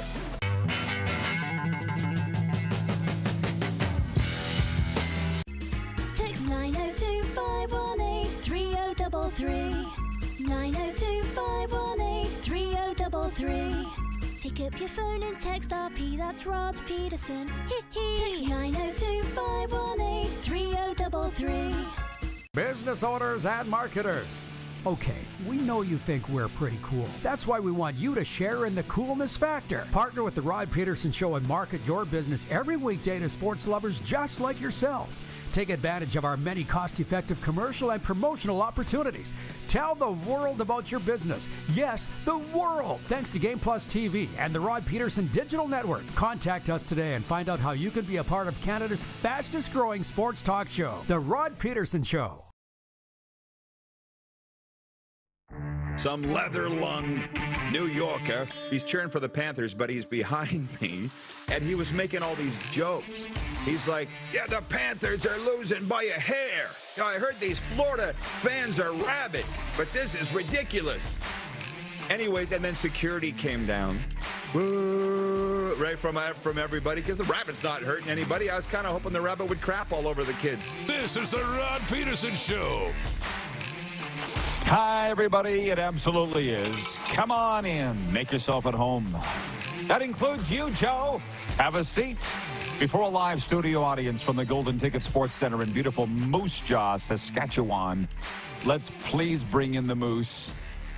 Text 902-518-3033. 902-518-3033. Pick up your phone and text RP, that's Rod Pedersen. Text 902-518-3033. Business owners and marketers. Okay, we know you think we're pretty cool. That's why we want you to share in the coolness factor. Partner with the Rod Pedersen Show and market your business every weekday to sports lovers just like yourself. Take advantage of our many cost-effective commercial and promotional opportunities. Tell the world about your business. Yes, the world. Thanks to Game Plus TV and the Rod Pedersen Digital Network. Contact us today and find out how you can be a part of Canada's fastest-growing sports talk show, The Rod Pedersen Show. Some leather-lunged New Yorker. He's cheering for the Panthers, but he's behind me, and he was making all these jokes. He's like, yeah, the Panthers are losing by a hair. I heard these Florida fans are rabid, but this is ridiculous. Anyways, and then security came down. Woo, right from everybody, because the rabbit's not hurting anybody. I was kind of hoping the rabbit would crap all over the kids. This is the Rod Pedersen Show. Hi, everybody. It absolutely is. Come on in. Make yourself at home. That includes you, Joe. Have a seat. Before a live studio audience from the Golden Ticket Sports Center in beautiful Moose Jaw, Saskatchewan, let's please bring in the Moose.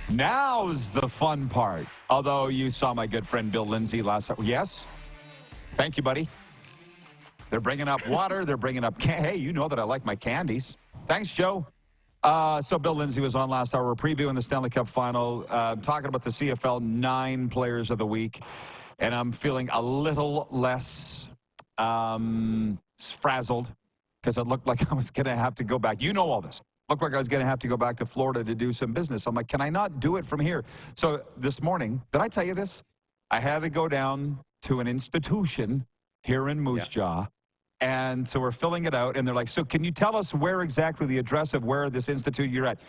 Now's the fun part. Although you saw my good friend Bill Lindsay last night. Yes? Thank you, buddy. They're bringing up water. They're bringing up hey, you know that I like my candies. Thanks, Joe. So Bill Lindsay was on last hour. We're previewing the Stanley Cup Final, talking about the CFL 9 Players of the Week, and I'm feeling a little less frazzled because it looked like I was going to have to go back. You know all this. Looked like I was going to have to go back to Florida to do some business. I'm like, can I not do it from here? So this morning, did I tell you this? I had to go down to an institution here in Moose Jaw. And so we're filling it out, and they're like, so can you tell us where exactly the address of where this institute you're at?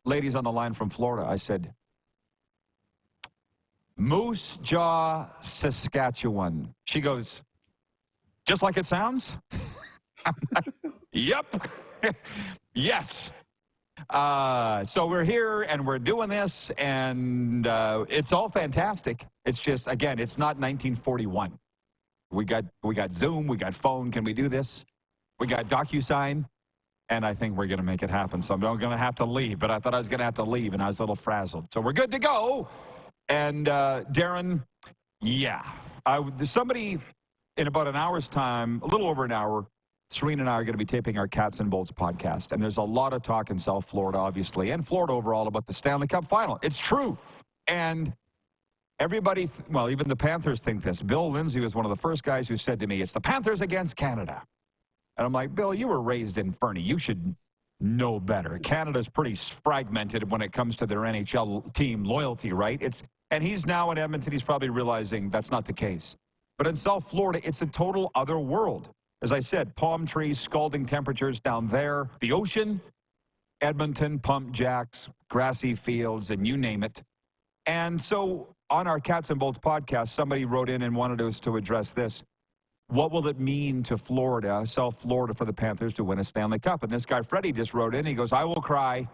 Ladies on the line from Florida, I said, Moose Jaw, Saskatchewan. She goes, just like it sounds? I'm like, yep. Yes. So we're here, and we're doing this, and it's all fantastic. It's just, again, it's not 1941. We got Zoom, we got phone. Can we do this? We got DocuSign, and I think we're going to make it happen. So I'm going to have to leave, but I thought I was going to have to leave, and I was a little frazzled. So we're good to go. And Darren, somebody in about an hour's time, a little over an hour, Serena and I are going to be taping our Cats and Bolts podcast, and there's a lot of talk in South Florida, obviously, and Florida overall about the Stanley Cup Final. It's true, and everybody, even the Panthers think this. Bill Lindsay was one of the first guys who said to me, it's the Panthers against Canada. And I'm like, Bill, you were raised in Fernie. You should know better. Canada's pretty fragmented when it comes to their NHL team loyalty, right? And he's now in Edmonton. He's probably realizing that's not the case. But in South Florida, it's a total other world. As I said, palm trees, scalding temperatures down there. The ocean, Edmonton, pump jacks, grassy fields, and you name it. And so on our Cats and Bolts podcast, somebody wrote in and wanted us to address this. What will it mean to Florida, South Florida, for the Panthers to win a Stanley Cup? And this guy, Freddie, just wrote in. He goes, I will cry.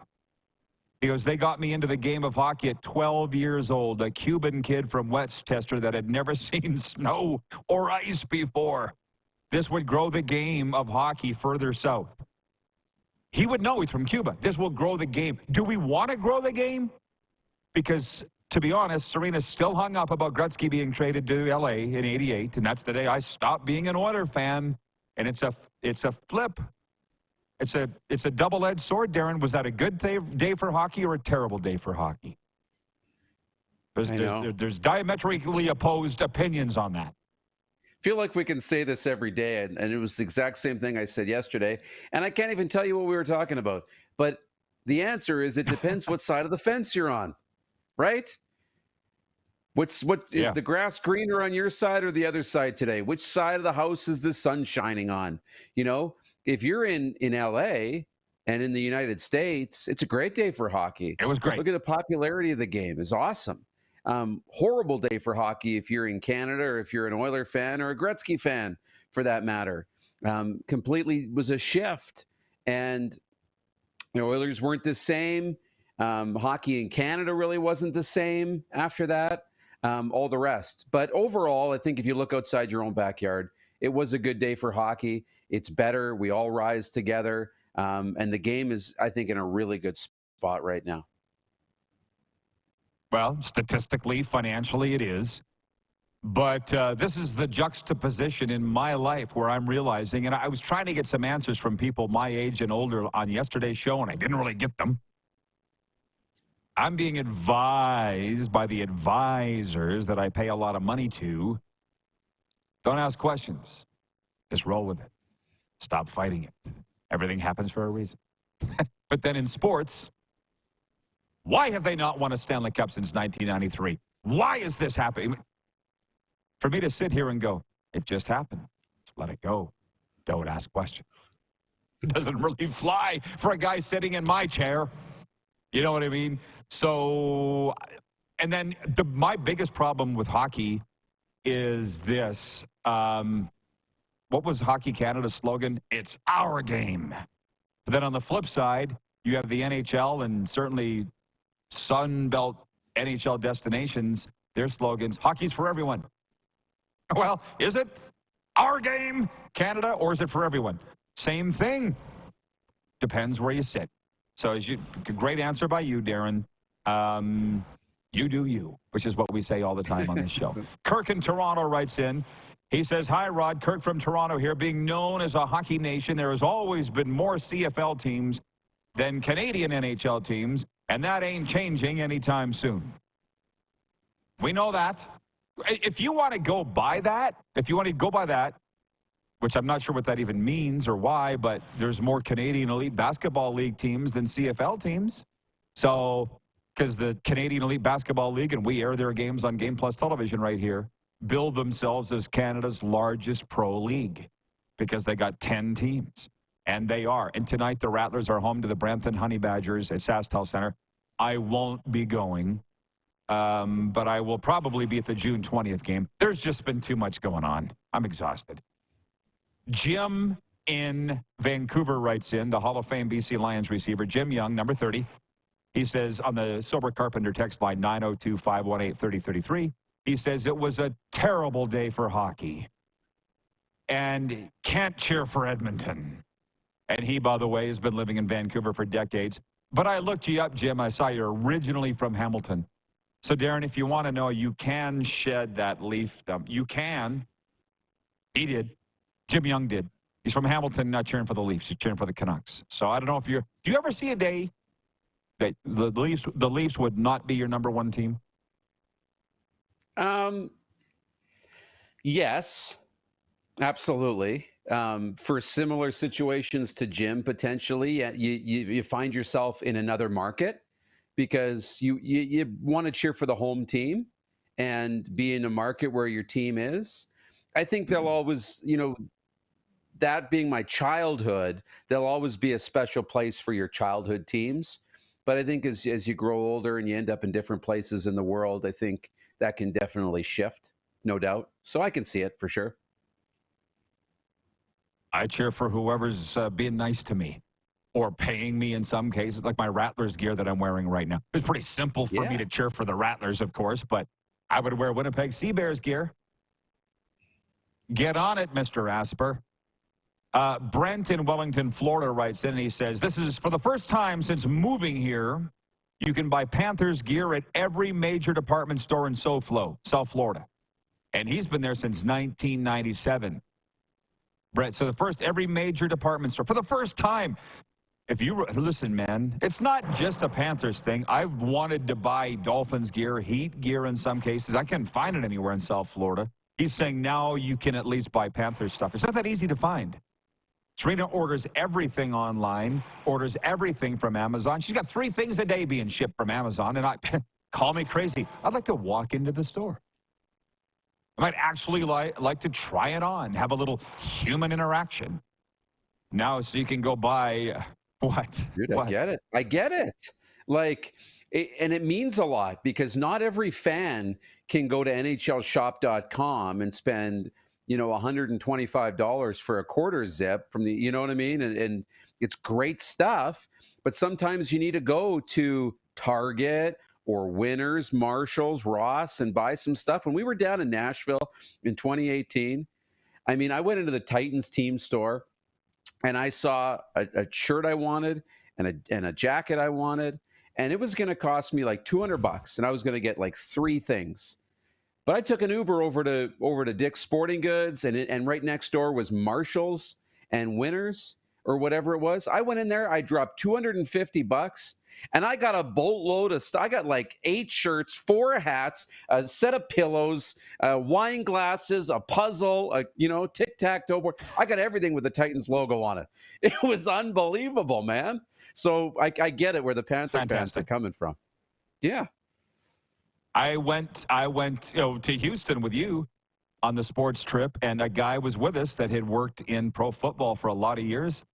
He goes, they got me into the game of hockey at 12 years old, a Cuban kid from Westchester that had never seen snow or ice before. This would grow the game of hockey further south. He would know. He's from Cuba. This will grow the game. Do we want to grow the game? Because, to be honest, Serena's still hung up about Gretzky being traded to L.A. in '88, and that's the day I stopped being an Oiler fan. And it's a flip. It's a double-edged sword, Darren. Was that a good day for hockey or a terrible day for hockey? There's diametrically opposed opinions on that. Feel like we can say this every day, and it was the exact same thing I said yesterday, and I can't even tell you what we were talking about. But the answer is it depends what side of the fence you're on, right? What is the grass greener on your side or the other side today? Which side of the house is the sun shining on? You know, if you're in LA, And in the United States, it's a great day for hockey. It was great. Look at the popularity of the game. It's awesome. Horrible day for hockey if you're in Canada or if you're an Oiler fan or a Gretzky fan, for that matter. Completely was a shift. And the Oilers weren't the same. Hockey in Canada really wasn't the same after that. All the rest. But overall, I think if you look outside your own backyard, it was a good day for hockey. It's better. We all rise together. And the game is, I think, in a really good spot right now. Well, statistically, financially, it is. But this is the juxtaposition in my life where I'm realizing, and I was trying to get some answers from people my age and older on yesterday's show, and I didn't really get them. I'm being advised by the advisors that I pay a lot of money to. Don't ask questions. Just roll with it. Stop fighting it. Everything happens for a reason. But then in sports, why have they not won a Stanley Cup since 1993? Why is this happening? For me to sit here and go, it just happened. Just let it go. Don't ask questions. It doesn't really fly for a guy sitting in my chair. You know what I mean? So, and then my biggest problem with hockey is this. What was Hockey Canada's slogan? It's our game. But then on the flip side, you have the NHL and certainly Sun Belt NHL destinations, their slogans, hockey's for everyone. Well, is it our game, Canada, or is it for everyone? Same thing. Depends where you sit. So great answer by you, Darren. You do you, which is what we say all the time on this show. Kirk in Toronto writes in. He says, hi, Rod. Kirk from Toronto here. Being known as a hockey nation, there has always been more CFL teams than Canadian NHL teams, and that ain't changing anytime soon. We know that. If you want to go by that, which I'm not sure what that even means or why, but there's more Canadian Elite Basketball League teams than CFL teams. So, because the Canadian Elite Basketball League, and we air their games on Game Plus television right here, build themselves as Canada's largest pro league because they got 10 teams. And they are. And tonight, the Rattlers are home to the Brampton Honey Badgers at SaskTel Center. I won't be going, but I will probably be at the June 20th game. There's just been too much going on. I'm exhausted. Jim in Vancouver writes in, the Hall of Fame BC Lions receiver, Jim Young, number 30. He says on the Sober Carpenter text line 902-518-3033, he says it was a terrible day for hockey and can't cheer for Edmonton. And he, by the way, has been living in Vancouver for decades. But I looked you up, Jim. I saw you're originally from Hamilton. So, Darren, if you want to know, you can shed that Leaf dump. You can. He did. Jim Young did. He's from Hamilton, not cheering for the Leafs. He's cheering for the Canucks. So I don't know if do you ever see a day that the Leafs would not be your number one team? Yes, absolutely. For similar situations to Jim, potentially, you find yourself in another market because you want to cheer for the home team and be in a market where your team is. I think they'll always, that being my childhood, there'll always be a special place for your childhood teams. But I think as you grow older and you end up in different places in the world, I think that can definitely shift, no doubt. So I can see it for sure. I cheer for whoever's being nice to me or paying me in some cases, like my Rattlers gear that I'm wearing right now. It's pretty simple for me to cheer for the Rattlers, of course, but I would wear Winnipeg Sea Bears gear. Get on it, Mr. Asper. Brent in Wellington, Florida writes in and he says, this is for the first time since moving here, you can buy Panthers gear at every major department store in South Florida. And he's been there since 1997. Brett, so every major department store, for the first time, listen, man, it's not just a Panthers thing. I've wanted to buy Dolphins gear, Heat gear in some cases. I can't find it anywhere in South Florida. He's saying now you can at least buy Panthers stuff. It's not that easy to find. Serena orders everything online, orders everything from Amazon. She's got 3 things a day being shipped from Amazon, and call me crazy. I'd like to walk into the store. I might actually like to try it on, have a little human interaction. Now, so you can go buy What? Dude, What? I get it. I get it. Like, and it means a lot because not every fan can go to NHLshop.com and spend, $125 for a quarter zip from the, you know what I mean? And it's great stuff, but sometimes you need to go to Target or Winners, Marshalls, Ross, and buy some stuff. When we were down in Nashville in 2018, I mean, I went into the Titans team store and I saw a shirt I wanted and a jacket I wanted, and it was going to cost me like $200, and I was going to get like 3 things. But I took an Uber over to Dick's Sporting Goods, and right next door was Marshalls and Winners or whatever it was. I went in there, I dropped $250, and I got a boatload of stuff. I got like 8 shirts, 4 hats, a set of pillows, wine glasses, a puzzle, tic-tac-toe board. I got everything with the Titans logo on it. It was unbelievable, man. So I get it where the Panther fans are coming from. Yeah. I went to Houston with you on the sports trip, and a guy was with us that had worked in pro football for a lot of years.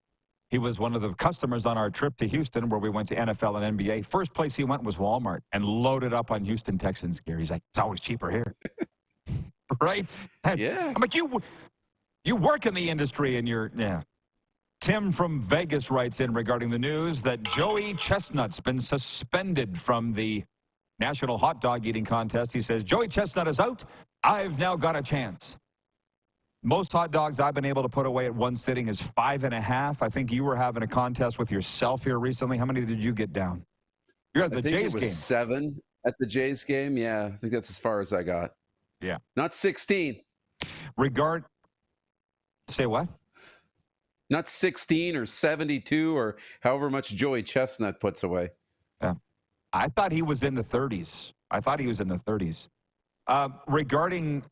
He was one of the customers on our trip to Houston where we went to NFL and NBA. First place he went was Walmart and loaded up on Houston Texans gear. He's like, it's always cheaper here. Right? Yeah. I'm like, you work in the industry and yeah. Tim from Vegas writes in regarding the news that Joey Chestnut's been suspended from the National Hot Dog Eating Contest. He says, Joey Chestnut is out. I've now got a chance. Most hot dogs I've been able to put away at one sitting is 5.5. I think you were having a contest with yourself here recently. How many did you get down? You're at the Jays game. 7 at the Jays game. Yeah, I think that's as far as I got. Yeah. Not 16. Say what? Not 16 or 72 or however much Joey Chestnut puts away. Yeah. I thought he was in the 30s. Regarding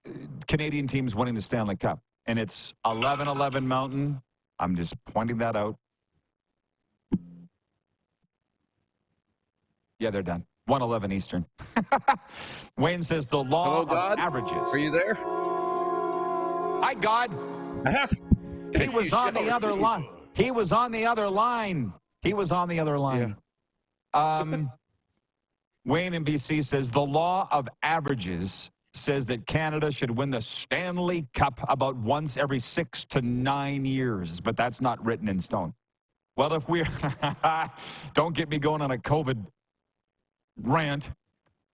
Canadian teams winning the Stanley Cup, and it's 11-11 Mountain. I'm just pointing that out. Yeah, they're done. 1:11 Eastern. Wayne says the law of averages. Are you there? Hi, God. He was on the other line. He was on the other line. Yeah. Wayne in BC says the law of averages says that Canada should win the Stanley Cup about once every 6 to 9 years, but that's not written in stone. Well, if we're don't get me going on a COVID rant.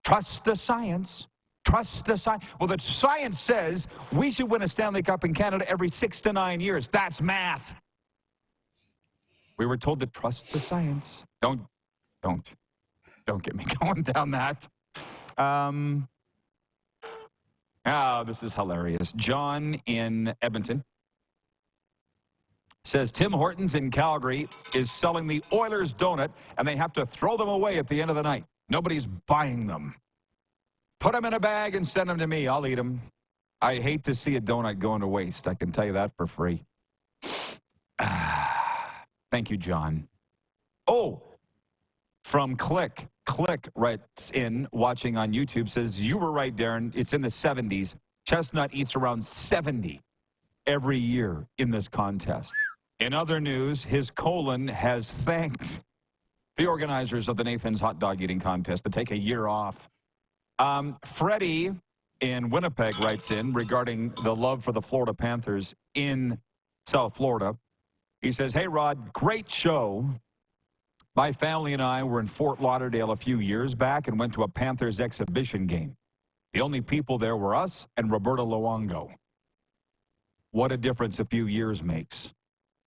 Trust the science. Trust the science. Well, the science says we should win a Stanley Cup in Canada every 6 to 9 years. That's math. We were told to trust the science. Don't get me going down that. This is hilarious. John in Edmonton says Tim Hortons in Calgary is selling the Oilers donut, and they have to throw them away at the end of the night. Nobody's buying them. Put them in a bag and send them to me. I'll eat them. I hate to see a donut going to waste. I can tell you that for free. Thank you, John. Oh, from Click writes in, watching on YouTube, says, you were right, Darren. It's in the 70s. Chestnut eats around 70 every year in this contest. In other news, his colon has thanked the organizers of the Nathan's Hot Dog Eating Contest to take a year off. Freddie in Winnipeg writes in regarding the love for the Florida Panthers in South Florida. He says, hey, Rod, great show. My family and I were in Fort Lauderdale a few years back and went to a Panthers exhibition game. The only people there were us and Roberto Luongo. What a difference a few years makes.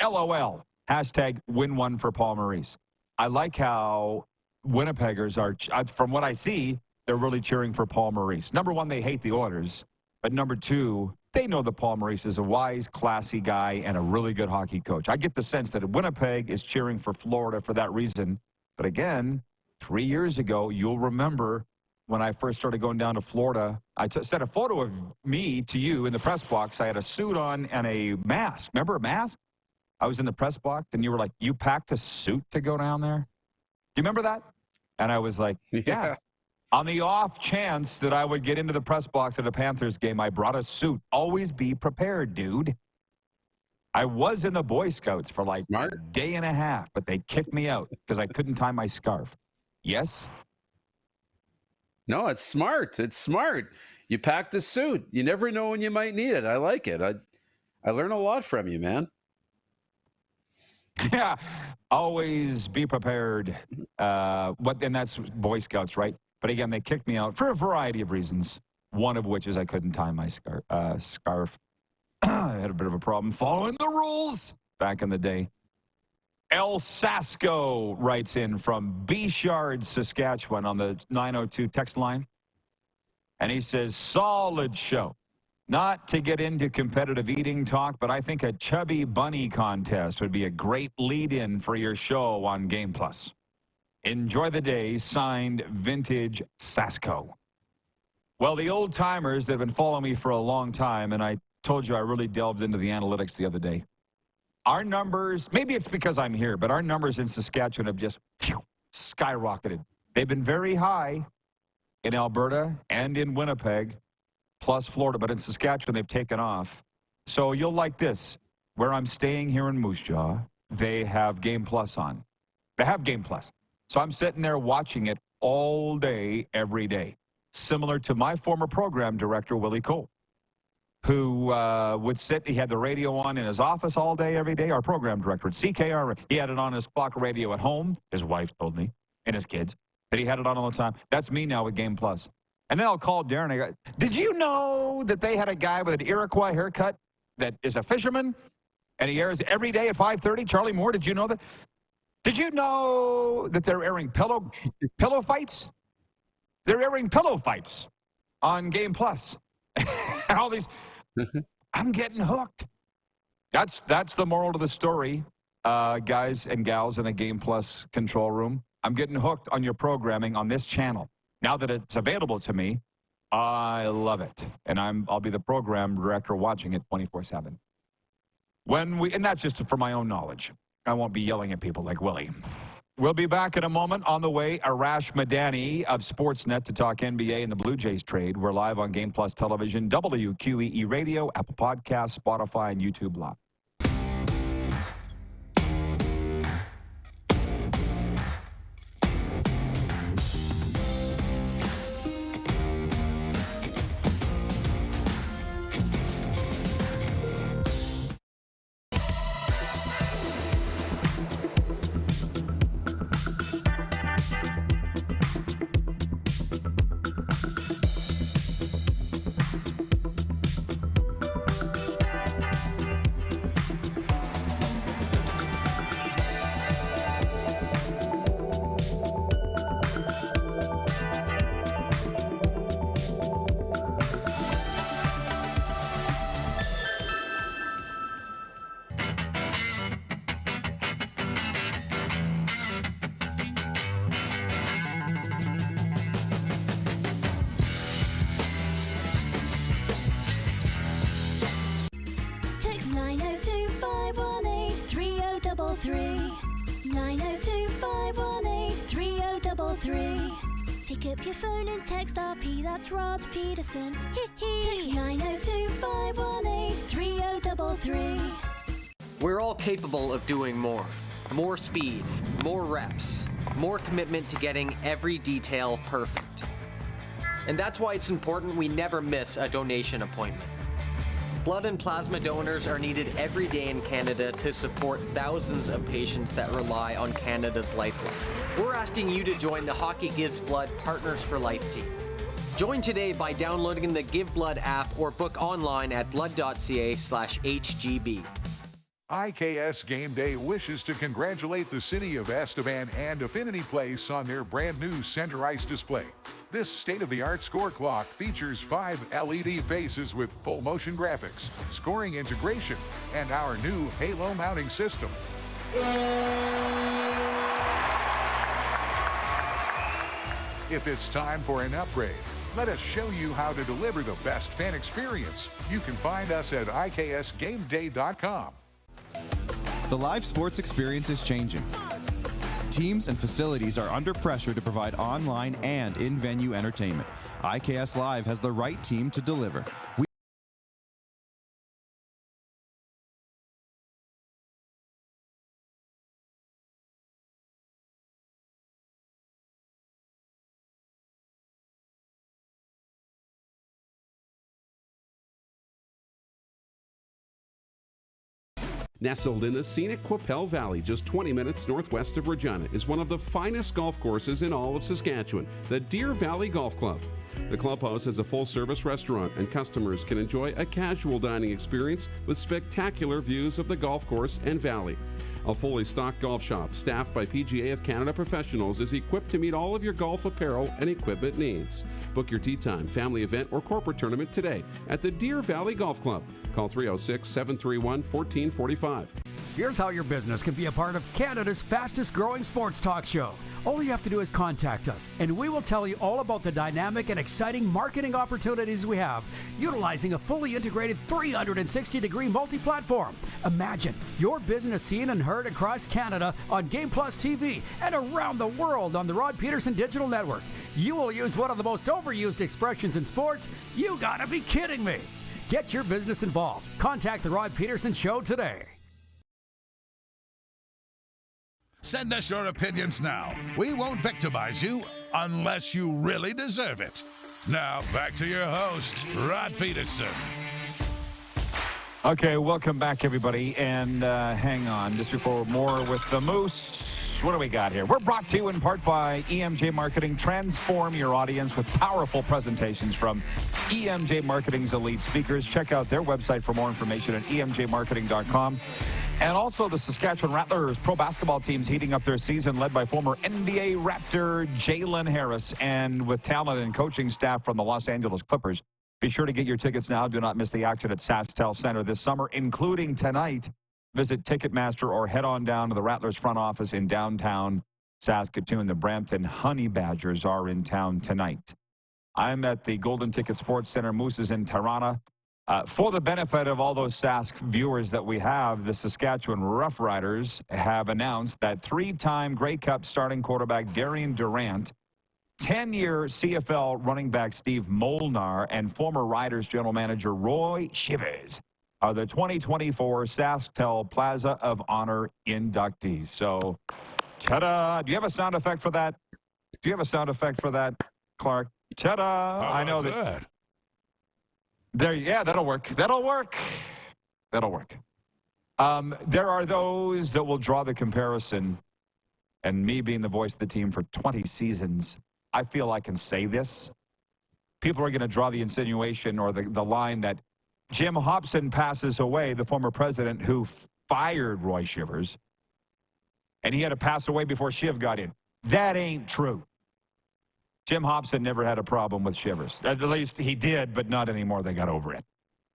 LOL. Hashtag win one for Paul Maurice. I like how Winnipeggers are, from what I see, they're really cheering for Paul Maurice. Number one, they hate the Oilers. But number two, they know that Paul Maurice is a wise, classy guy and a really good hockey coach. I get the sense that Winnipeg is cheering for Florida for that reason. But again, 3 years ago, you'll remember when I first started going down to Florida, I sent a photo of me to you in the press box. I had a suit on and a mask. Remember a mask? I was in the press box, and you were like, you packed a suit to go down there? Do you remember that? And I was like, yeah. On the off chance that I would get into the press box at a Panthers game, I brought a suit. Always be prepared, dude. I was in the Boy Scouts for like a day and a half, but they kicked me out because I couldn't tie my scarf. Yes? No, it's smart. It's smart. You packed a suit. You never know when you might need it. I like it. I learn a lot from you, man. Yeah, always be prepared. And that's Boy Scouts, right? But again, they kicked me out for a variety of reasons, one of which is I couldn't tie my scarf. I had a bit of a problem following the rules back in the day. El Sasko writes in from Bechard, Saskatchewan on the 902 text line. And he says, solid show. Not to get into competitive eating talk, but I think a chubby bunny contest would be a great lead-in for your show on Game Plus. Enjoy the day. Signed, Vintage Sasko. Well, the old-timers that have been following me for a long time, and I told you I really delved into the analytics the other day. Our numbers, maybe it's because I'm here, but our numbers in Saskatchewan have just skyrocketed. They've been very high in Alberta and in Winnipeg, plus Florida, but in Saskatchewan, they've taken off. So you'll like this. Where I'm staying here in Moose Jaw, they have Game Plus on. They have Game Plus. So I'm sitting there watching it all day, every day. Similar to my former program director, Willie Cole, who would sit, he had the radio on in his office all day, every day. Our program director at CKR, he had it on his clock radio at home, his wife told me, and his kids, that he had it on all the time. That's me now with Game Plus. And then I'll call Darren. I go, did you know that they had a guy with an Iroquois haircut that is a fisherman, and he airs every day at 5:30? Charlie Moore, did you know that? Did you know that they're airing pillow fights? They're airing pillow fights on Game Plus. And all these, I'm getting hooked. That's the moral of the story, guys and gals in the Game Plus control room. I'm getting hooked on your programming on this channel. Now that it's available to me, I love it. And I'll be the program director watching it 24/7. And that's just for my own knowledge. I won't be yelling at people like Willie. We'll be back in a moment. On the way, Arash Madani of Sportsnet to talk NBA and the Blue Jays trade. We're live on Game Plus Television, WQEE Radio, Apple Podcasts, Spotify, and YouTube Live. Text 902-518-3033. 902-518-3033. Pick up your phone and text RP, that's Rod Pedersen. Text 902-518-3033. We're all capable of doing more. More speed, more reps, more commitment to getting every detail perfect. And that's why it's important we never miss a donation appointment. Blood and plasma donors are needed every day in Canada to support thousands of patients that rely on Canada's lifeline. We're asking you to join the Hockey Gives Blood Partners for Life team. Join today by downloading the Give Blood app or book online at blood.ca/HGB. IKS Game Day wishes to congratulate the city of Estevan and Affinity Place on their brand new center ice display. This state-of-the-art score clock features 5 LED faces with full motion graphics, scoring integration, and our new Halo mounting system. If it's time for an upgrade, let us show you how to deliver the best fan experience. You can find us at IKSGameDay.com. The live sports experience is changing. Teams and facilities are under pressure to provide online and in-venue entertainment. IKS Live has the right team to deliver. Nestled in the scenic Qu'Appelle Valley, just 20 minutes northwest of Regina, is one of the finest golf courses in all of Saskatchewan, the Deer Valley Golf Club. The clubhouse has a full-service restaurant, and customers can enjoy a casual dining experience with spectacular views of the golf course and valley. A fully stocked golf shop, staffed by PGA of Canada professionals, is equipped to meet all of your golf apparel and equipment needs. Book your tee time, family event, or corporate tournament today at the Deer Valley Golf Club. Call 306-731-1445. Here's how your business can be a part of Canada's fastest growing sports talk show. All you have to do is contact us, and we will tell you all about the dynamic and exciting marketing opportunities we have, utilizing a fully integrated 360-degree multi-platform. Imagine your business seen and heard across Canada on Game Plus TV and around the world on the Rod Pedersen Digital Network. You will use one of the most overused expressions in sports. You gotta be kidding me. Get your business involved. Contact the Rod Pedersen Show today. Send us your opinions now. We won't victimize you unless you really deserve it. Now, back to your host, Rod Pedersen. Okay, welcome back, everybody. And hang on, just before more with the Moose, what do we got here? We're brought to you in part by EMJ Marketing. Transform your audience with powerful presentations from EMJ Marketing's elite speakers. Check out their website for more information at emjmarketing.com. And also the Saskatchewan Rattlers pro basketball team's heating up their season, led by former NBA Raptor Jalen Harris, and with talent and coaching staff from the Los Angeles Clippers. Be sure to get your tickets now. Do not miss the action at SaskTel Center this summer, including tonight. Visit Ticketmaster or head on down to the Rattlers front office in downtown Saskatoon. The Brampton Honey Badgers are in town tonight. I'm at the Golden Ticket Sports Center. Moose is in Tirana. For the benefit of all those Sask viewers that we have, the Saskatchewan Roughriders have announced that three-time Grey Cup starting quarterback Darian Durant, 10-year CFL running back Steve Molnar, and former Riders general manager Roy Shivers are the 2024 SaskTel Plaza of Honor inductees. So, ta-da! Do you have a sound effect for that? Do you have a sound effect for that, Clark? Ta-da! I know that. There, yeah, that'll work. That'll work. That'll work. There are those that will draw the comparison, and me being the voice of the team for 20 seasons, I feel I can say this. People are going to draw the insinuation or the line that Jim Hobson passes away, the former president who fired Roy Shivers, and he had to pass away before Shiv got in. That ain't true. Jim Hobson never had a problem with Shivers. At least he did, but not anymore. They got over it.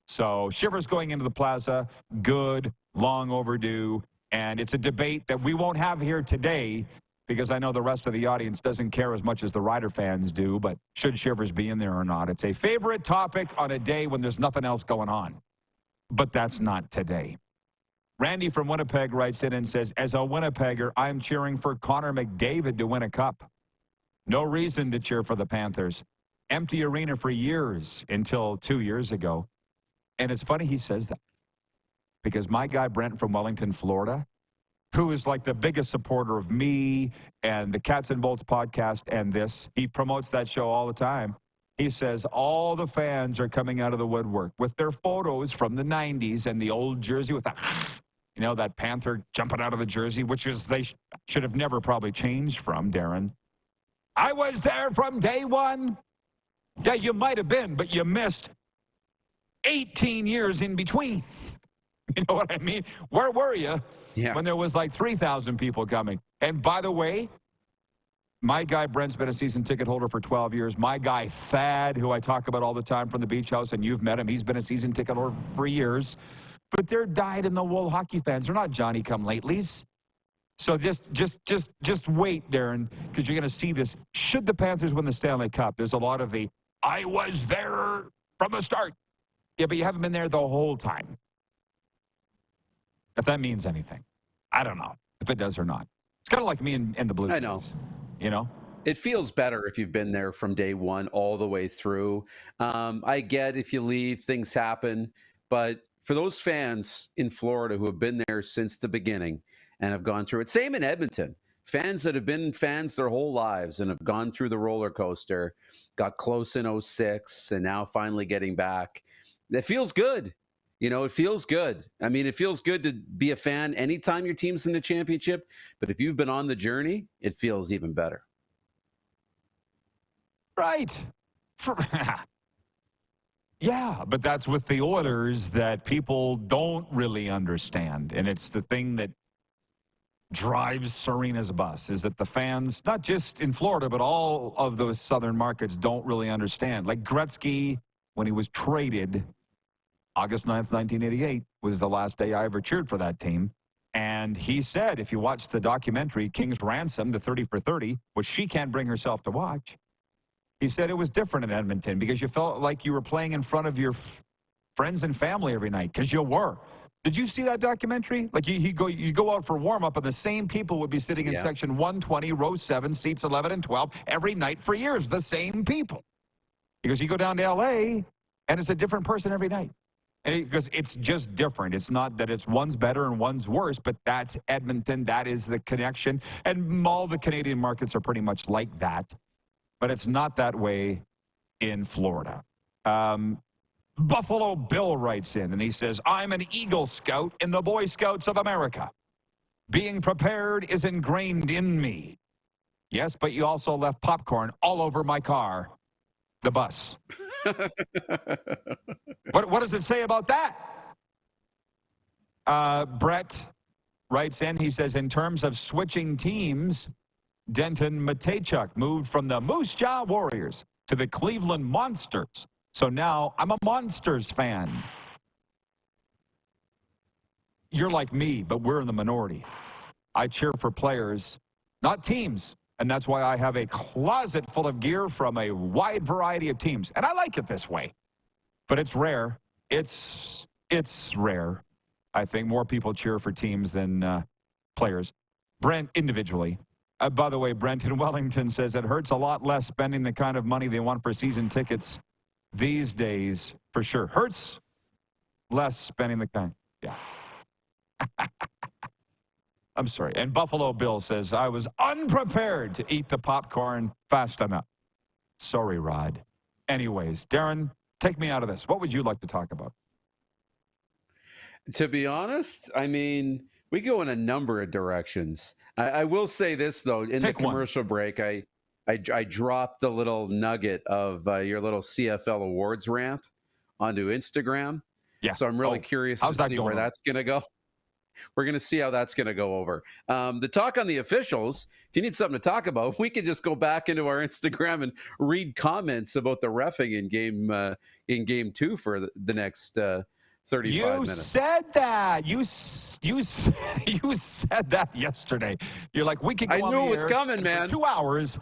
So Shivers going into the Plaza, good, long overdue, and it's a debate that we won't have here today because I know the rest of the audience doesn't care as much as the Rider fans do, but should Shivers be in there or not? It's a favorite topic on a day when there's nothing else going on, but that's not today. Randy from Winnipeg writes in and says, as a Winnipegger, I'm cheering for Connor McDavid to win a cup. No reason to cheer for the Panthers. Empty arena for years until 2 years ago. And it's funny he says that because my guy Brent from Wellington, Florida, who is like the biggest supporter of me and the Cats and Bolts podcast and this, he promotes that show all the time. He says all the fans are coming out of the woodwork with their photos from the 90s and the old jersey with that, you know, that Panther jumping out of the jersey, which is they should have never probably changed from, Darren. I was there from day one. Yeah, you might have been, but you missed 18 years in between. You know what I mean? Where were you when there was like 3,000 people coming? And by the way, my guy Brent's been a season ticket holder for 12 years. My guy Thad, who I talk about all the time from the Beach House, and you've met him, he's been a season ticket holder for years. But they're dyed-in-the-wool hockey fans. They're not Johnny-come-latelys. So just wait, Darren, because you're going to see this. Should the Panthers win the Stanley Cup, there's a lot of the, I was there from the start. Yeah, but you haven't been there the whole time. If that means anything. I don't know if it does or not. It's kind of like me and the Blue Jays. I know. You know? It feels better if you've been there from day one all the way through. I get if you leave, things happen. But for those fans in Florida who have been there since the beginning, and have gone through it. Same in Edmonton. Fans that have been fans their whole lives and have gone through the roller coaster, got close in 06, and now finally getting back. It feels good. It feels good. I mean, it feels good to be a fan anytime your team's in the championship. But if you've been on the journey, it feels even better. Right. Yeah, but that's with the Oilers that people don't really understand. And it's the thing that drives Serena's bus, is that the fans, not just in Florida, but all of those southern markets don't really understand. Like Gretzky, when he was traded, August 9th, 1988, was the last day I ever cheered for that team. And he said, if you watch the documentary, King's Ransom, the 30 for 30, which she can't bring herself to watch, he said it was different in Edmonton because you felt like you were playing in front of your friends and family every night, because you were. Did you see that documentary? Like you go out for warm-up, and the same people would be sitting in section 120, row 7, seats 11 and 12 every night for years, the same people. Because you go down to L.A., and it's a different person every night. Because it's just different. It's not that it's one's better and one's worse, but that's Edmonton. That is the connection. And all the Canadian markets are pretty much like that. But it's not that way in Florida. Buffalo Bill writes in, and he says, I'm an Eagle Scout in the Boy Scouts of America. Being prepared is ingrained in me. Yes, but you also left popcorn all over my car, the bus. What does it say about that? Brett writes in, he says, in terms of switching teams, Denton Matejchuk moved from the Moose Jaw Warriors to the Cleveland Monsters. So now I'm a Monsters fan. You're like me, but we're in the minority. I cheer for players, not teams. And that's why I have a closet full of gear from a wide variety of teams. And I like it this way. But it's rare. It's rare. I think more people cheer for teams than players. Brent, individually. By the way, Brent in Wellington says it hurts a lot less spending the kind of money they want for season tickets these days, for sure. Hurts less spending the kind. Yeah. I'm sorry. And Buffalo Bill says, I was unprepared to eat the popcorn fast enough. Sorry, Rod. Anyways, Darren, take me out of this. What would you like to talk about? To be honest, I mean, we go in a number of directions. I will say this, though. In the commercial break, I dropped the little nugget of your little CFL awards rant onto Instagram. Yeah. So I'm really curious to see where that's going to go. We're going to see how that's going to go over. The talk on the officials, if you need something to talk about, we can just go back into our Instagram and read comments about the reffing in game 2 for the next 35 minutes. You said that. You said that yesterday. You're like, we can go I knew it was coming, man. 2 hours.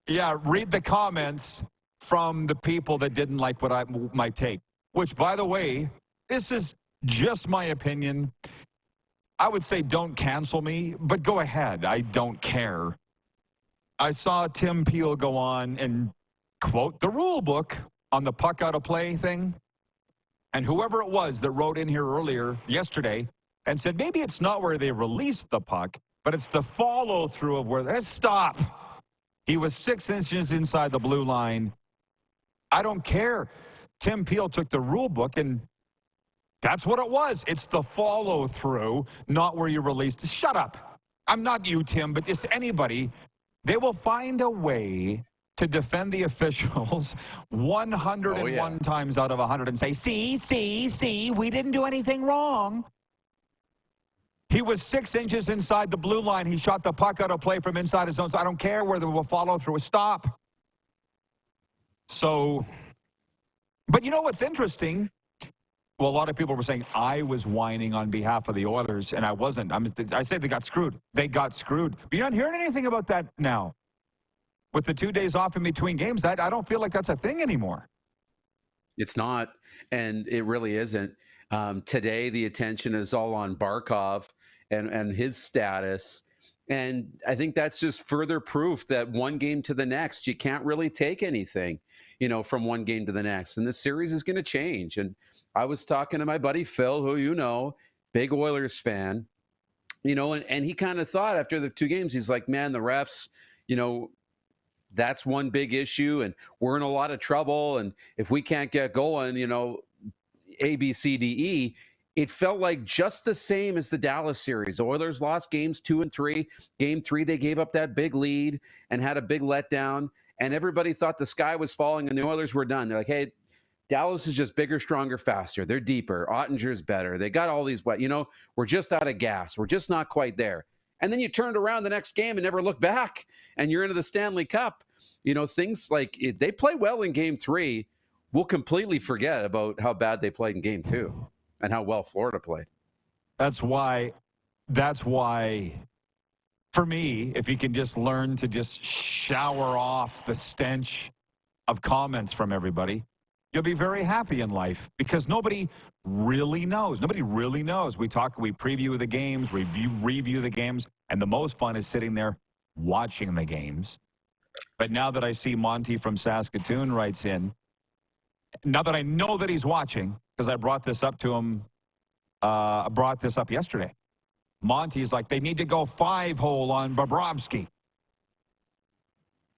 Yeah, read the comments from the people that didn't like what my take. Which, by the way, this is just my opinion. I would say don't cancel me, but go ahead. I don't care. I saw Tim Peel go on and quote the rule book on the puck out of play thing. And whoever it was that wrote in here earlier yesterday and said, maybe it's not where they released the puck, but it's the follow-through of where they stop. He was 6 inches inside the blue line. I don't care. Tim Peel took the rule book, and that's what it was. It's the follow-through, not where you released. Shut up. I'm not you, Tim, but it's anybody. They will find a way to defend the officials 101 times out of 100 and say, see, we didn't do anything wrong. He was 6 inches inside the blue line. He shot the puck out of play from inside his zone. So I don't care whether we'll follow through a stop. So, but you know what's interesting? Well, a lot of people were saying I was whining on behalf of the Oilers, and I wasn't. I said they got screwed. They got screwed. But you're not hearing anything about that now. With the 2 days off in between games, I don't feel like that's a thing anymore. It's not, and it really isn't. Today, the attention is all on Barkov and his status. And I think that's just further proof that one game to the next, you can't really take anything, from one game to the next. And the series is going to change. And I was talking to my buddy Phil, who big Oilers fan, and he kind of thought after the 2 games, he's like, man, the refs, that's one big issue, and we're in a lot of trouble. And if we can't get going, A, B, C, D, E. It felt like just the same as the Dallas series. The Oilers lost games 2 and 3. Game 3, they gave up that big lead and had a big letdown. And everybody thought the sky was falling and the Oilers were done. They're like, hey, Dallas is just bigger, stronger, faster. They're deeper. Ottinger's better. They got all these, we're just out of gas. We're just not quite there. And then you turned around the next game and never looked back, and you're into the Stanley Cup. Things like they play well in Game 3. We'll completely forget about how bad they played in Game 2 and how well Florida played. That's why, for me, if you can just learn to just shower off the stench of comments from everybody, you'll be very happy in life because nobody really knows. Nobody really knows. We preview the games, review the games, and the most fun is sitting there watching the games. But now that I see Monty from Saskatoon writes in, now that I know that he's watching, because I brought this up to him, I brought this up yesterday. Monty's like, they need to go 5-hole on Bobrovsky.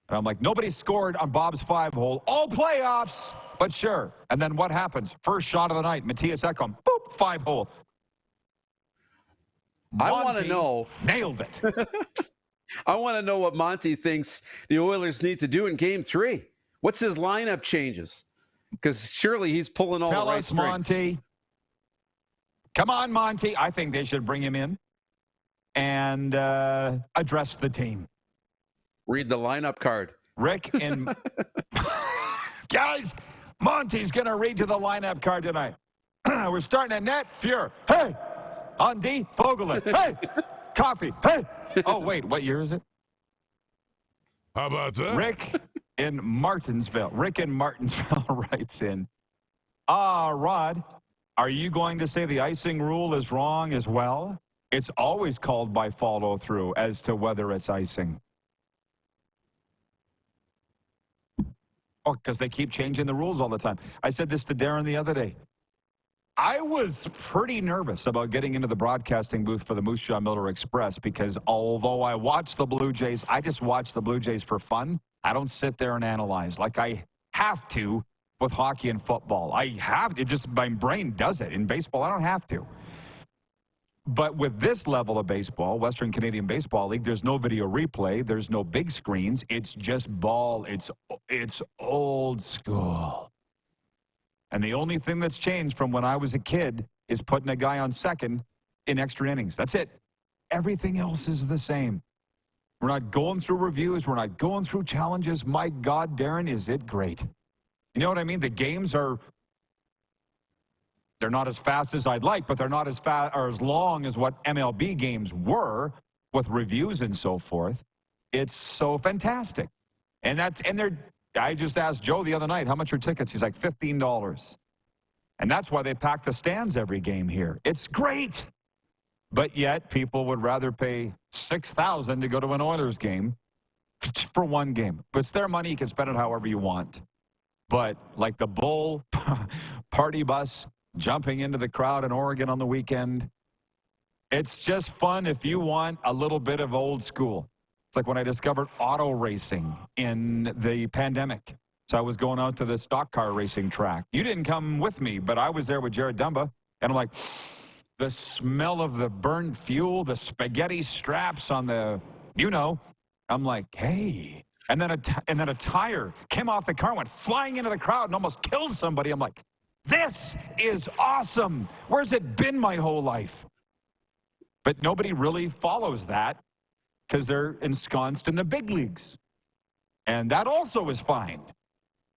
And I'm like, nobody scored on Bob's 5-hole all playoffs, but sure. And then what happens? First shot of the night, Matthias Ekholm, boop, 5-hole. I want to know. Nailed it. I want to know what Monty thinks the Oilers need to do in Game 3. What's his lineup changes? Because surely he's pulling all Tell the right us, strings. Monty. Come on, Monty. I think they should bring him in and address the team. Read the lineup card. Rick and guys, Monty's going to read you the lineup card tonight. We're starting at net. Fuhr. Hey. On D. Fogelin. Hey. Coffee. Hey. Oh, wait. What year is it? How about that? Rick in Martinsville. Rick in Martinsville writes in, Rod, are you going to say the icing rule is wrong as well? It's always called by follow-through as to whether it's icing. Oh, because they keep changing the rules all the time. I said this to Darren the other day. I was pretty nervous about getting into the broadcasting booth for the Moose Jaw Miller Express because although I watch the Blue Jays, I just watch the Blue Jays for fun. I don't sit there and analyze like I have to with hockey and football. I have to, just my brain does it. In baseball, I don't have to. But with this level of baseball, Western Canadian Baseball League, there's no video replay. There's no big screens. It's just ball. It's old school. And the only thing that's changed from when I was a kid is putting a guy on second in extra innings. That's it. Everything else is the same. We're not going through reviews. We're not going through challenges. My God, Darren, is it great. You know what I mean? The games are, they're not as fast as I'd like, but they're not as fast or as long as what MLB games were with reviews and so forth. It's so fantastic. I just asked Joe the other night, how much are tickets? He's like, $15. And that's why they pack the stands every game here. It's great. But yet, people would rather pay $6,000 to go to an Oilers game for one game. But it's their money. You can spend it however you want. But like the Bull party bus jumping into the crowd in Oregon on the weekend, it's just fun if you want a little bit of old school. It's like when I discovered auto racing in the pandemic. So I was going out to the stock car racing track. You didn't come with me, but I was there with Jared Dumba. And I'm like, the smell of the burnt fuel, the spaghetti straps on the, I'm like, hey. And then a tire came off the car, went flying into the crowd and almost killed somebody. I'm like, this is awesome. Where's it been my whole life? But nobody really follows that, because they're ensconced in the big leagues. And that also is fine.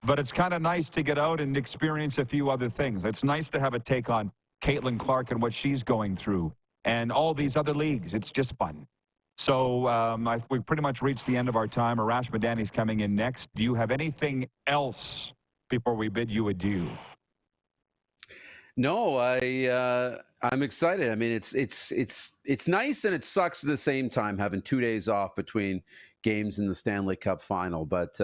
But it's kind of nice to get out and experience a few other things. It's nice to have a take on Caitlin Clark and what she's going through and all these other leagues. It's just fun. So we've pretty much reached the end of our time. Arash Madani's coming in next. Do you have anything else before we bid you adieu? No, I'm excited. I mean, it's nice and it sucks at the same time having 2 days off between games in the Stanley Cup final. But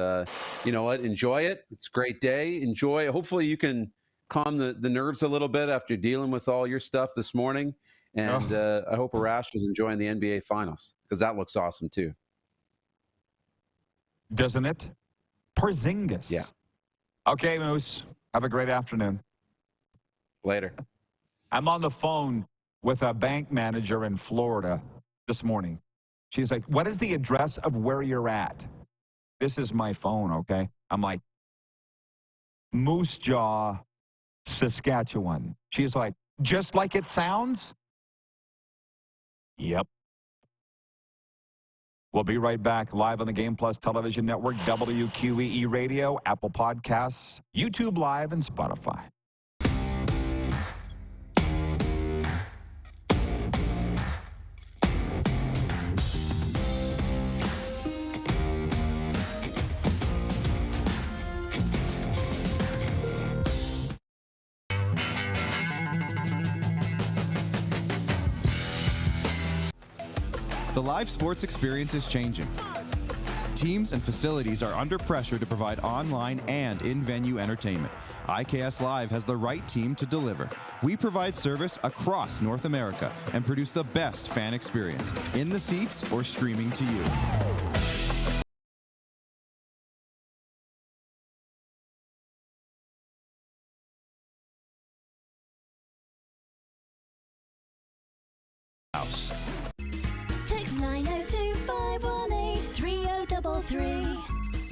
you know what? Enjoy it. It's a great day. Enjoy. Hopefully you can calm the nerves a little bit after dealing with all your stuff this morning. And I hope Arash is enjoying the NBA Finals because that looks awesome too. Doesn't it? Porzingis. Yeah. Okay, Moose. Have a great afternoon. Later. I'm on the phone with a bank manager in Florida this morning. She's like, what is the address of where you're at? This is my phone, okay? I'm like, Moose Jaw, Saskatchewan. She's like, just like it sounds? Yep. We'll be right back live on the Game Plus Television Network, WQEE Radio, Apple Podcasts, YouTube Live, and Spotify. The live sports experience is changing. Teams and facilities are under pressure to provide online and in-venue entertainment. IKS Live has the right team to deliver. We provide service across North America and produce the best fan experience, in the seats or streaming to you. House. Text 902-518-3033.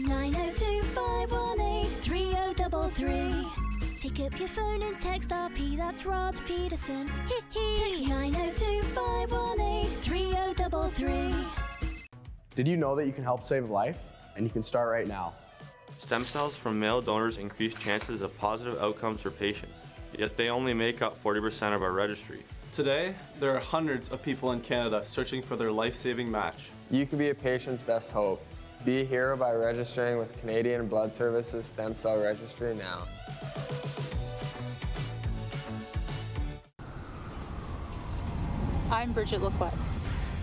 902-518-3033. Pick up your phone and text RP, that's Rod Pedersen. Text 902-518-3033. Did you know that you can help save a life? And you can start right now. Stem cells from male donors increase chances of positive outcomes for patients, yet they only make up 40% of our registry. Today, there are hundreds of people in Canada searching for their life-saving match. You can be a patient's best hope. Be a hero by registering with Canadian Blood Services Stem Cell Registry now. I'm Bridget Lacquette.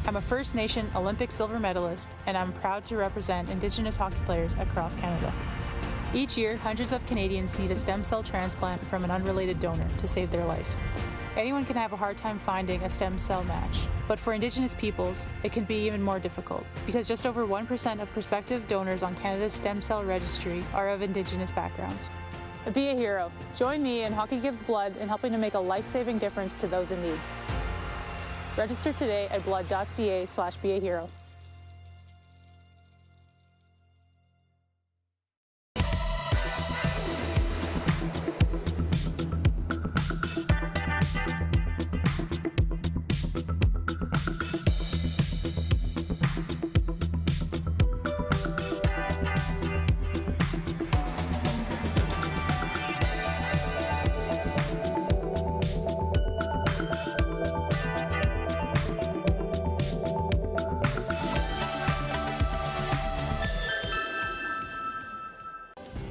I'm a First Nation Olympic silver medalist, and I'm proud to represent Indigenous hockey players across Canada. Each year, hundreds of Canadians need a stem cell transplant from an unrelated donor to save their life. Anyone can have a hard time finding a stem cell match, but for Indigenous peoples, it can be even more difficult because just over 1% of prospective donors on Canada's stem cell registry are of Indigenous backgrounds. Be a hero. Join me in Hockey Gives Blood in helping to make a life-saving difference to those in need. Register today at blood.ca/beahero.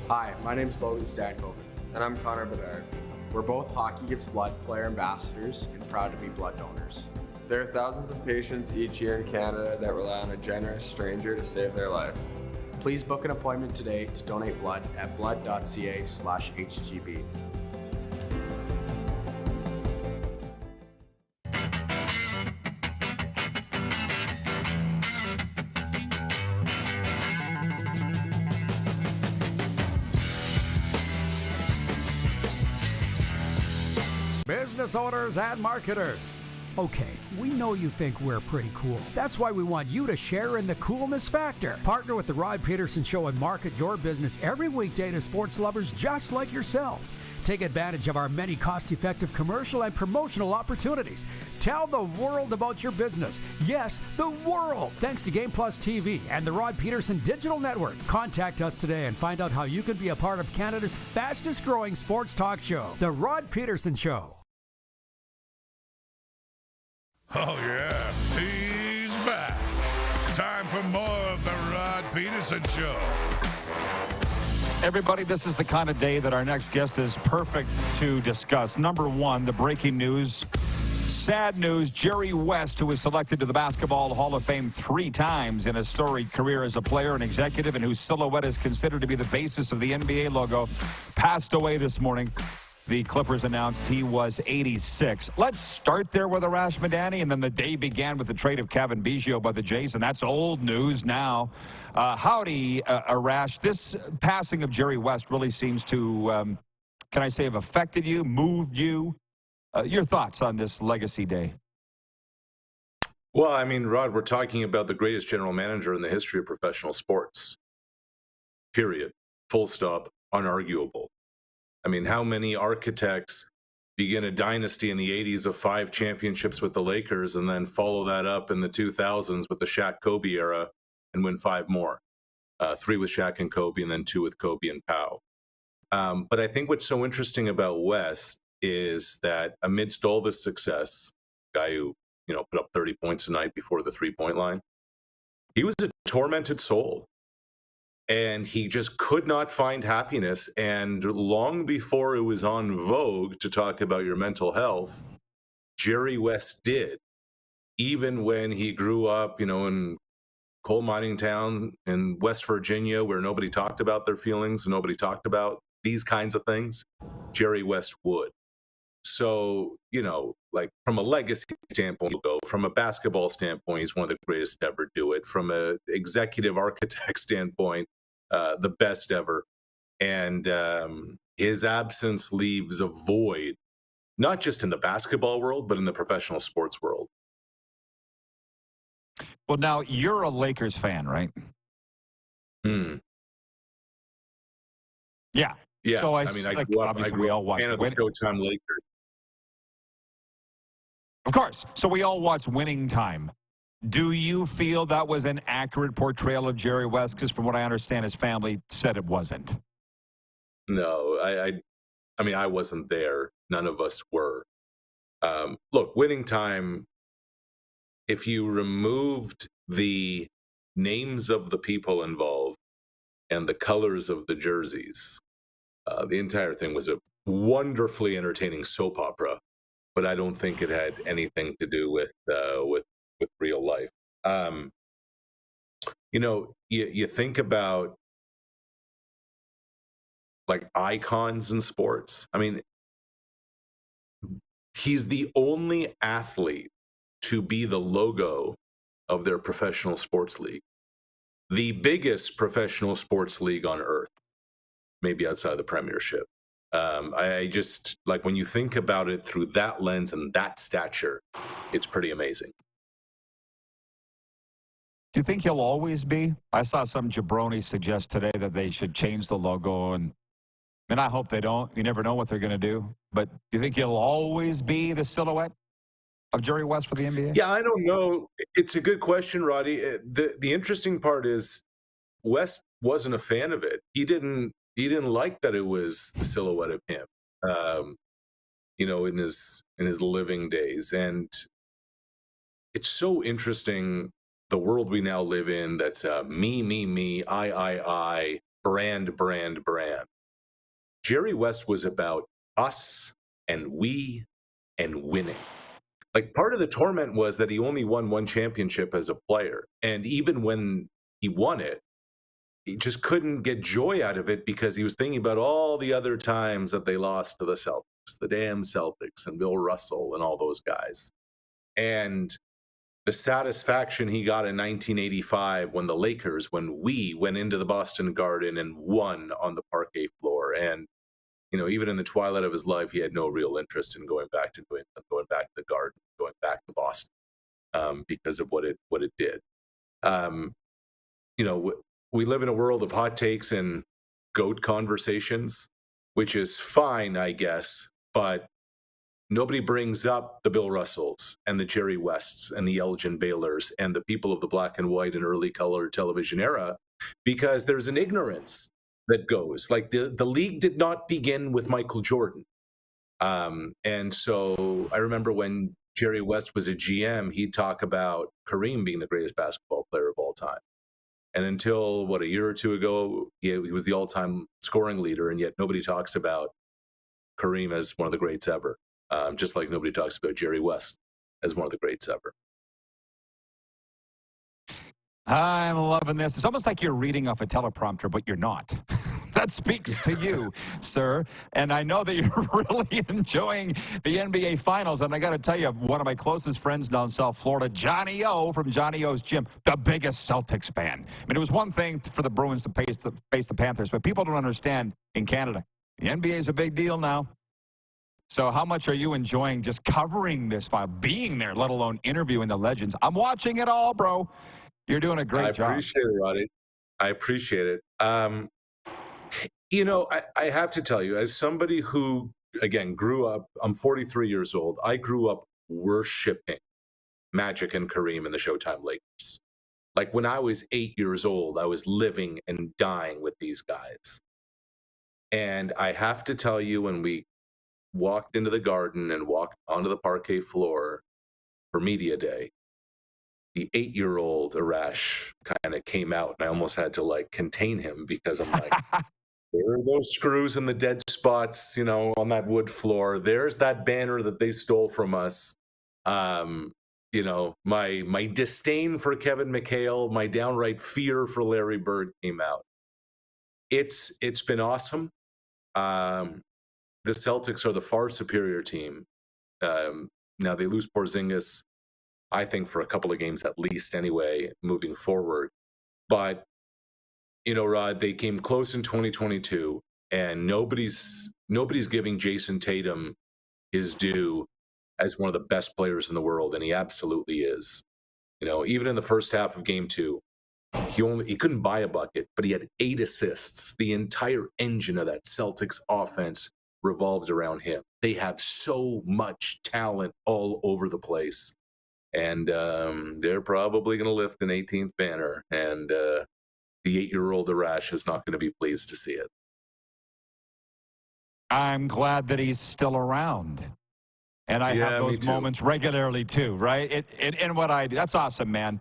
Hi, my name is Logan Stankoven. And I'm Connor Bedard. We're both Hockey Gives Blood player ambassadors and proud to be blood donors. There are thousands of patients each year in Canada that rely on a generous stranger to save their life. Please book an appointment today to donate blood at blood.ca/HGB. Business owners and marketers. Okay, we know you think we're pretty cool. That's why we want you to share in the coolness factor. Partner with the Rod Pedersen Show and market your business every weekday to sports lovers just like yourself. Take advantage of our many cost-effective commercial and promotional opportunities. Tell the world about your business. Yes, the world. Thanks to Game Plus TV and the Rod Pedersen Digital Network. Contact us today and find out how you can be a part of Canada's fastest-growing sports talk show, The Rod Pedersen Show. Oh, yeah, he's back. Time for more of the Rod Pedersen Show. Everybody, this is the kind of day that our next guest is perfect to discuss. Number one, the breaking news. Sad news, Jerry West, who was selected to the Basketball Hall of Fame 3 times in a storied career as a player and executive, and whose silhouette is considered to be the basis of the NBA logo, passed away this morning. The Clippers announced he was 86. Let's start there with Arash Madani, and then the day began with the trade of Kevin Biggio by the Jays, and that's old news now. Howdy, Arash. This passing of Jerry West really seems to can I say, have affected you, moved you? Your thoughts on this Legacy Day? Well, I mean, Rod, we're talking about the greatest general manager in the history of professional sports. Period. Full stop. Unarguable. I mean, how many architects begin a dynasty in the 80s of 5 championships with the Lakers and then follow that up in the 2000s with the Shaq-Kobe era and win 5 more? 3 with Shaq and Kobe, and then 2 with Kobe and Pau. But I think what's so interesting about West is that amidst all this success, guy who, put up 30 points a night before the 3-point line, he was a tormented soul. And he just could not find happiness. And long before it was on vogue to talk about your mental health, Jerry West did. Even when he grew up, in coal mining town in West Virginia, where nobody talked about their feelings and nobody talked about these kinds of things, Jerry West would. So, like from a legacy standpoint, from a basketball standpoint, he's one of the greatest to ever do it. From an executive architect standpoint, the best ever. And his absence leaves a void, not just in the basketball world, but in the professional sports world. Well, now, you're a Lakers fan, right? Yeah. Yeah. So I grew up, obviously we all watch Showtime Lakers. Of course. So we all watch Winning Time. Do you feel that was an accurate portrayal of Jerry West? Because from what I understand, his family said it wasn't. No, I mean, I wasn't there. None of us were. Look, Winning Time, if you removed the names of the people involved and the colors of the jerseys, the entire thing was a wonderfully entertaining soap opera, but I don't think it had anything to do with real life. You think about like icons in sports. I mean, he's the only athlete to be the logo of their professional sports league, the biggest professional sports league on earth, maybe outside the Premiership. I just, like, when you think about it through that lens and that stature, it's pretty amazing. Do you think he'll always be? I saw some jabroni suggest today that they should change the logo, and I hope they don't. You never know what they're going to do. But do you think he'll always be the silhouette of Jerry West for the NBA? Yeah, I don't know. It's a good question, Roddy. The interesting part is West wasn't a fan of it. He didn't like that it was the silhouette of him, in his living days. And it's so interesting, the world we now live in, that's me, I, brand. Jerry West was about us and we and winning. Like, part of the torment was that he only won 1 championship as a player. And even when he won it, he just couldn't get joy out of it because he was thinking about all the other times that they lost to the Celtics, the damn Celtics and Bill Russell and all those guys. And the satisfaction he got in 1985 when we went into the Boston Garden and won on the parquet floor. And, even in the twilight of his life, he had no real interest in going back to New England, going back to the Garden, going back to Boston, because of what it did. We live in a world of hot takes and GOAT conversations, which is fine, I guess, but nobody brings up the Bill Russells and the Jerry Wests and the Elgin Baylors and the people of the black and white and early color television era, because there's an ignorance that goes. Like, the league did not begin with Michael Jordan. And so I remember when Jerry West was a GM, he'd talk about Kareem being the greatest basketball player of all time. And until, a year or two ago, he was the all-time scoring leader, and yet nobody talks about Kareem as one of the greats ever. Just like nobody talks about Jerry West as one of the greats ever. I'm loving this. It's almost like you're reading off a teleprompter, but you're not. That speaks to you, sir. And I know that you're really enjoying the NBA Finals. And I got to tell you, one of my closest friends down South Florida, Johnny O from Johnny O's Gym, the biggest Celtics fan. I mean, it was one thing for the Bruins to face the Panthers, but people don't understand in Canada, The NBA is a big deal now. So how much are you enjoying just covering this file, being there, let alone interviewing the legends? I'm watching it all, bro. You're doing a great job. I appreciate it, Roddy. I appreciate it. I have to tell you, as somebody who, again, grew up, I'm 43 years old. I grew up worshiping Magic and Kareem and the Showtime Lakers. Like when I was 8 years old, I was living and dying with these guys. And I have to tell you, when we walked into the Garden and walked onto the parquet floor for Media Day, the 8-year-old Arash kind of came out, and I almost had to contain him because I'm like, there are those screws in the dead spots, on that wood floor. There's that banner that they stole from us. My disdain for Kevin McHale, my downright fear for Larry Bird came out. It's been awesome. The Celtics are the far superior team. Now they lose Porzingis, I think, for a couple of games at least anyway, moving forward. But, Rod, they came close in 2022, and nobody's giving Jason Tatum his due as one of the best players in the world, and he absolutely is. Even in the first half of Game 2, he couldn't buy a bucket, but he had 8 assists. The entire engine of that Celtics offense revolved around him. They have so much talent all over the place. And they're probably going to lift an 18th banner. And the 8-year-old Arash is not going to be pleased to see it. I'm glad that he's still around. And I have those moments regularly too, right? In what I do. That's awesome, man.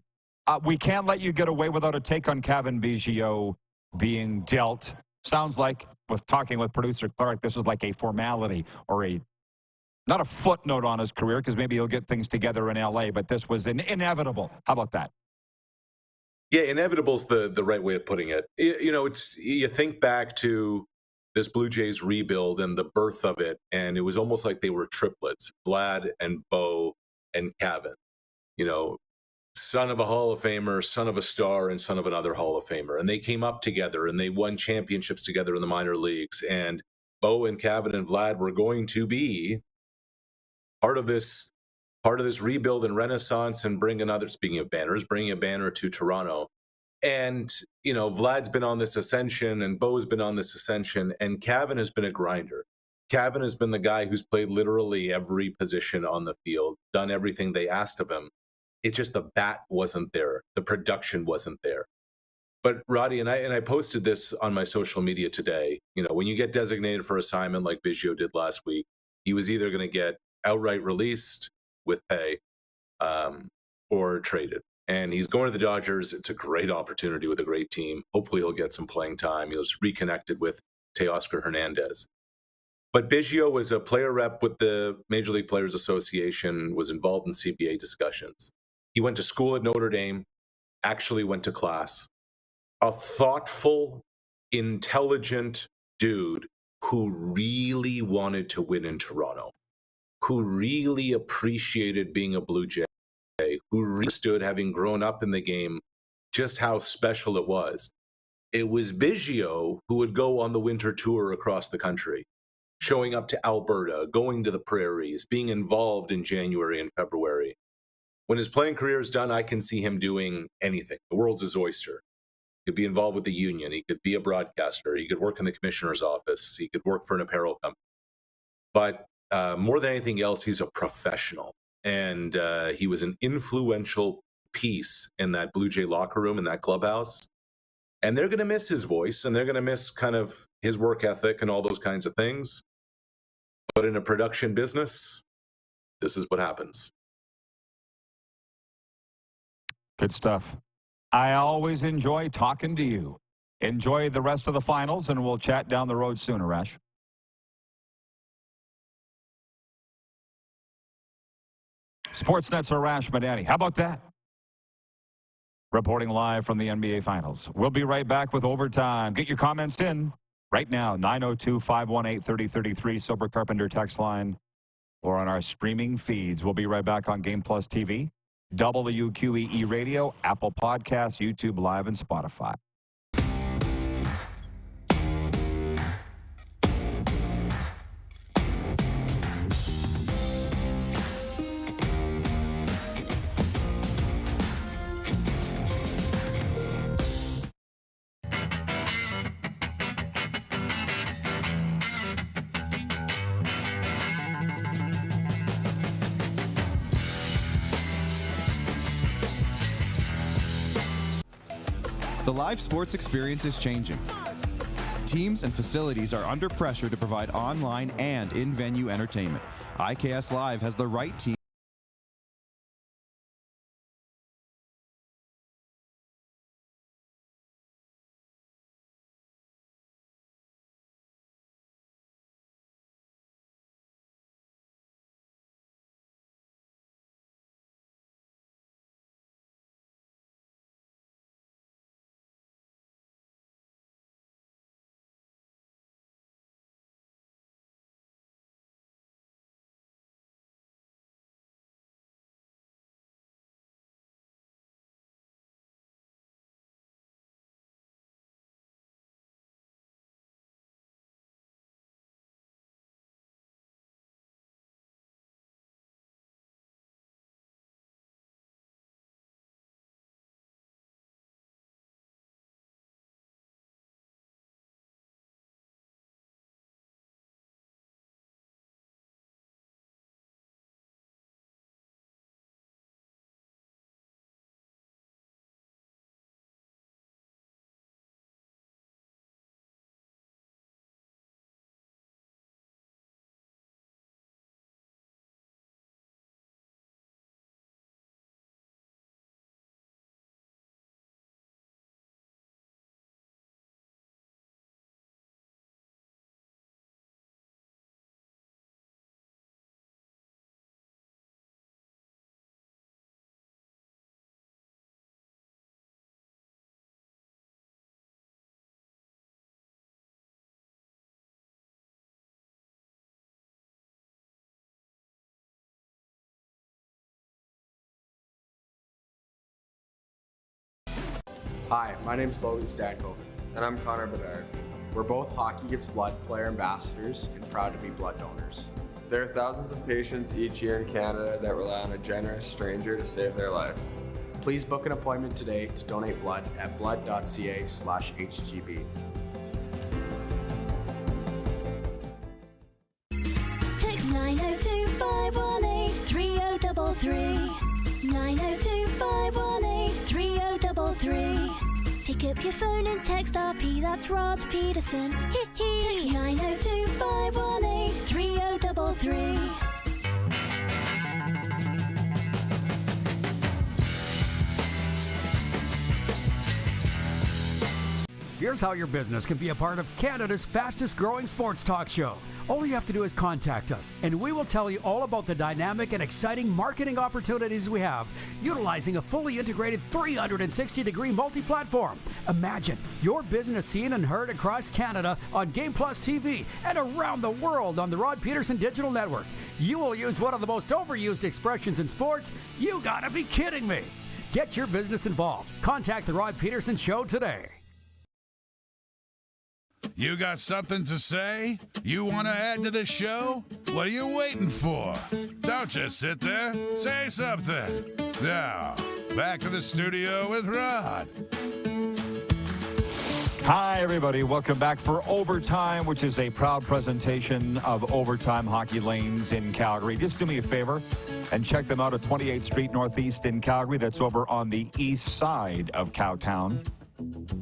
We can't let you get away without a take on Kevin Biggio being dealt. Sounds like, with talking with producer Clark, this was like a formality or not a footnote on his career, because maybe he'll get things together in L.A., but this was inevitable. How about that? Yeah, inevitable's the right way of putting it. You think back to this Blue Jays rebuild and the birth of it, and it was almost like they were triplets, Vlad and Bo and Kevin. Son of a Hall of Famer, son of a star, and son of another Hall of Famer. And they came up together, and they won championships together in the minor leagues. And Bo and Kevin and Vlad were going to be part of this rebuild and renaissance, and speaking of banners, bringing a banner to Toronto. And, Vlad's been on this ascension, and Bo's been on this ascension, and Kevin has been a grinder. Kevin has been the guy who's played literally every position on the field, done everything they asked of him. It's just the bat wasn't there. The production wasn't there. But Roddy, and I posted this on my social media today, when you get designated for assignment like Biggio did last week, he was either going to get outright released with pay or traded. And he's going to the Dodgers. It's a great opportunity with a great team. Hopefully he'll get some playing time. He was reconnected with Teoscar Hernandez. But Biggio was a player rep with the Major League Players Association, was involved in CBA discussions. He went to school at Notre Dame, actually went to class. A thoughtful, intelligent dude who really wanted to win in Toronto, who really appreciated being a Blue Jay, who understood, having grown up in the game, just how special it was. It was Biggio who would go on the winter tour across the country, showing up to Alberta, going to the prairies, being involved in January and February. When his playing career is done, I can see him doing anything. The world's his oyster. He could be involved with the union. He could be a broadcaster. He could work in the commissioner's office. He could work for an apparel company. But more than anything else, he's a professional. And he was an influential piece in that Blue Jay locker room, in that clubhouse. And they're going to miss his voice, and they're going to miss kind of his work ethic and all those kinds of things. But in a production business, this is what happens. Good stuff. I always enjoy talking to you. Enjoy the rest of the finals, and we'll chat down the road soon, Arash. Sportsnet's Arash Madani. How about that? Reporting live from the NBA Finals. We'll be right back with Overtime. Get your comments in right now, 902-518-3033, Sober Carpenter text line, or on our streaming feeds. We'll be right back on Game Plus TV, WQEE Radio, Apple Podcasts, YouTube Live, and Spotify. The live sports experience is changing. Teams and facilities are under pressure to provide online and in-venue entertainment. IKS Live has the right team. Hi, my name's Logan Stanko. And I'm Connor Bedard. We're both Hockey Gives Blood player ambassadors and proud to be blood donors. There are thousands of patients each year in Canada that rely on a generous stranger to save their life. Please book an appointment today to donate blood at blood.ca/HGB. Text 902-518-3033. 902-518-3033. Pick up your phone and text RP, that's Rod Pedersen. Text 902-518-3033. Here's how your business can be a part of Canada's fastest growing sports talk show. All you have to do is contact us, and we will tell you all about the dynamic and exciting marketing opportunities we have, utilizing a fully integrated 360-degree multi-platform. Imagine your business seen and heard across Canada on Game Plus TV and around the world on the Rod Pedersen Digital Network. You will use one of the most overused expressions in sports. You gotta be kidding me. Get your business involved. Contact the Rod Pedersen Show today. You got something to say? You want to add to the show? What are you waiting for? Don't just sit there. Say something. Now, back to the studio with Rod. Hi, everybody. Welcome back for Overtime, which is a proud presentation of Overtime Hockey Lanes in Calgary. Just do me a favor and check them out at 28th Street Northeast in Calgary. That's over on the east side of Cowtown.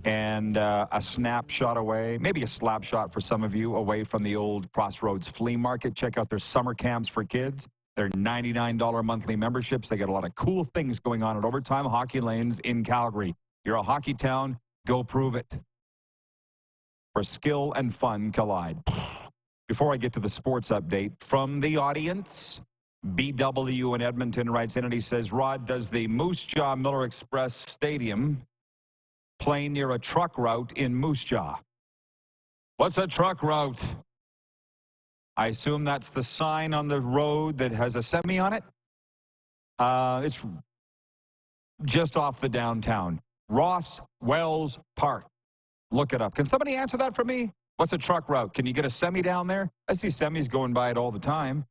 And a snapshot away, maybe a slap shot for some of you, away from the old Crossroads Flea Market. Check out their summer camps for kids. They're $99 monthly memberships. They got a lot of cool things going on at Overtime Hockey Lanes in Calgary. You're a hockey town, go prove it. Where skill and fun collide. Before I get to the sports update from the audience, BW in Edmonton writes in and he says, Rod, does the Moose Jaw Miller Express Stadium play near a truck route in Moose Jaw? What's a truck route? I assume that's the sign on the road that has a semi on it. It's just off the downtown. Ross Wells Park. Look it up. Can somebody answer that for me? What's a truck route? Can you get a semi down there? I see semis going by it all the time.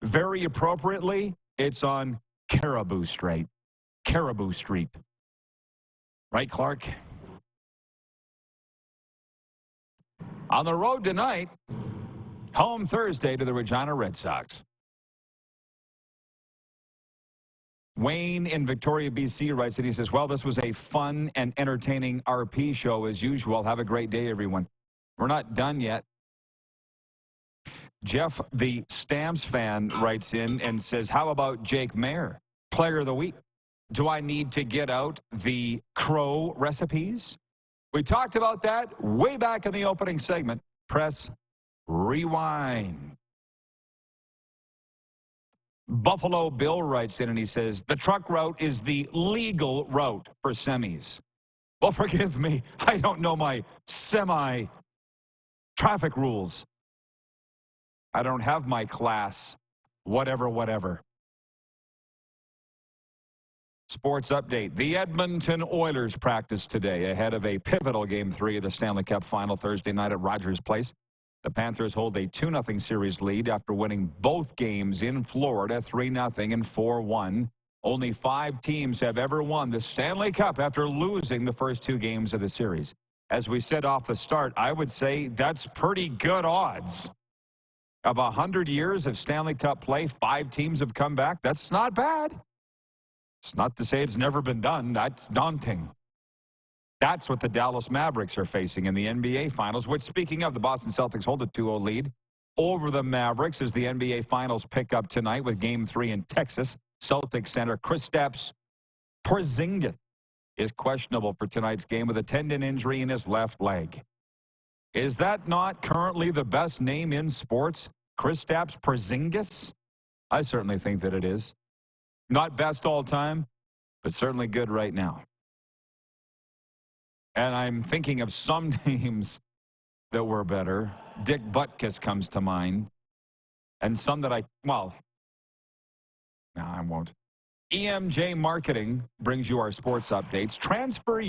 Very appropriately, it's on Caribou Street. Caribou Street. Right, Clark? On the road tonight, home Thursday to the Regina Red Sox. Wayne in Victoria, BC writes that he says, well, this was a fun and entertaining RP show as usual. Have a great day, everyone. We're not done yet. Jeff, the Stamps fan, writes in and says, how about Jake Mayer, player of the week? Do I need to get out the crow recipes? We talked about that way back in the opening segment. Press rewind. Buffalo Bill writes in and he says, the truck route is the legal route for semis. Well, forgive me, I don't know my semi-traffic rules. I don't have my class, whatever. Sports update. The Edmonton Oilers practiced today ahead of a pivotal Game 3 of the Stanley Cup Final Thursday night at Rogers Place. The Panthers hold a 2-0 series lead after winning both games in Florida 3-0 and 4-1. Only 5 teams have ever won the Stanley Cup after losing the first 2 games of the series. As we said off the start, I would say that's pretty good odds. Of 100 years of Stanley Cup play, 5 teams have come back. That's not bad. It's not to say it's never been done. That's daunting. That's what the Dallas Mavericks are facing in the NBA Finals, which, speaking of, the Boston Celtics hold a 2-0 lead over the Mavericks as the NBA Finals pick up tonight with Game 3 in Texas. Celtics center Kristaps Porzingis is questionable for tonight's game with a tendon injury in his left leg. Is that not currently the best name in sports? Kristaps Porzingis? I certainly think that it is. Not best all time, but certainly good right now. And I'm thinking of some names that were better. Dick Butkus comes to mind. And some that I won't. EMJ Marketing brings you our sports updates. Transform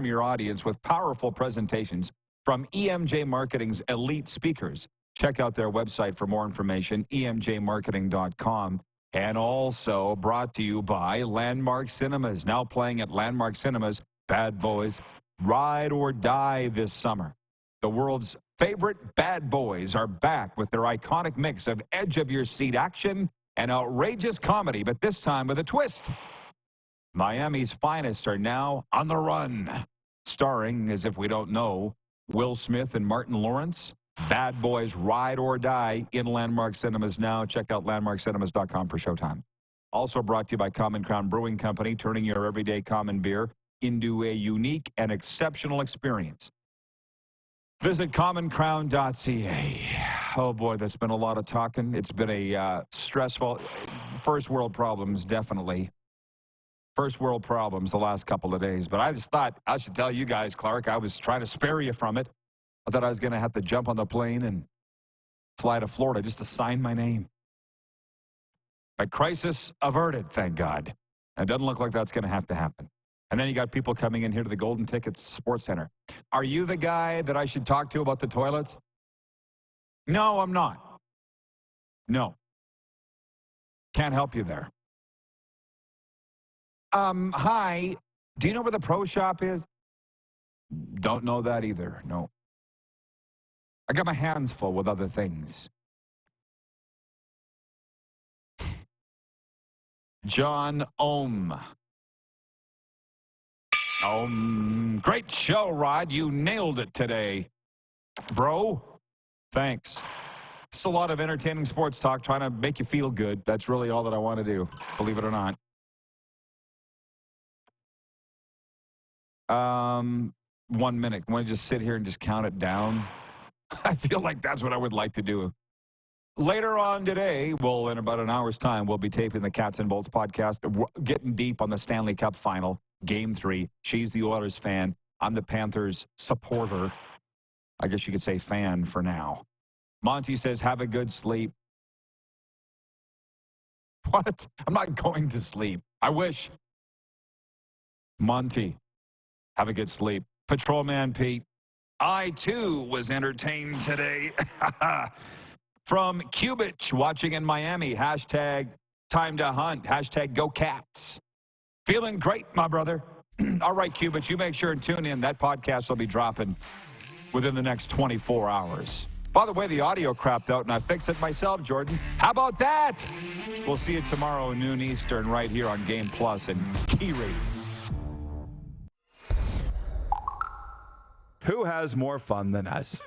your audience with powerful presentations from EMJ Marketing's elite speakers. Check out their website for more information, emjmarketing.com. And also brought to you by Landmark Cinemas. Now playing at Landmark Cinemas, Bad Boys Ride or Die this summer. The world's favorite bad boys are back with their iconic mix of edge-of-your-seat action and outrageous comedy, but this time with a twist. Miami's finest are now on the run. Starring, as if we don't know, Will Smith and Martin Lawrence. Bad Boys Ride or Die in Landmark Cinemas now. Check out landmarkcinemas.com for showtime. Also brought to you by Common Crown Brewing Company, turning your everyday common beer into a unique and exceptional experience. Visit commoncrown.ca. Oh, boy, that's been a lot of talking. It's been a stressful, first world problems, definitely. First world problems the last couple of days. But I just thought I should tell you guys, Clark, I was trying to spare you from it. I thought I was going to have to jump on the plane and fly to Florida just to sign my name. But crisis averted, thank God. It doesn't look like that's going to have to happen. And then you got people coming in here to the Golden Tickets Sports Center. Are you the guy that I should talk to about the toilets? No, I'm not. No. Can't help you there. Hi. Do you know where the pro shop is? Don't know that either. No. I got my hands full with other things. John Ohm. Great show, Rod. You nailed it today. Bro, thanks. It's a lot of entertaining sports talk, trying to make you feel good. That's really all that I want to do, believe it or not. 1 minute. Want to just sit here and just count it down? I feel like that's what I would like to do. Later on today, well, in about an hour's time, we'll be taping the Cats and Bolts podcast, getting deep on the Stanley Cup Final, Game 3. She's the Oilers fan. I'm the Panthers supporter. I guess you could say fan for now. Monty says, have a good sleep. What? I'm not going to sleep. I wish. Monty, have a good sleep. Patrolman Pete, I, too, was entertained today. From Cubich, watching in Miami. Hashtag time to hunt. Hashtag go Cats. Feeling great, my brother. All right, Cubich, you make sure and tune in. That podcast will be dropping within the next 24 hours. By the way, the audio crapped out, and I fixed it myself, Jordan. How about that? We'll see you tomorrow, noon Eastern, right here on Game Plus and Key Radio. Who has more fun than us?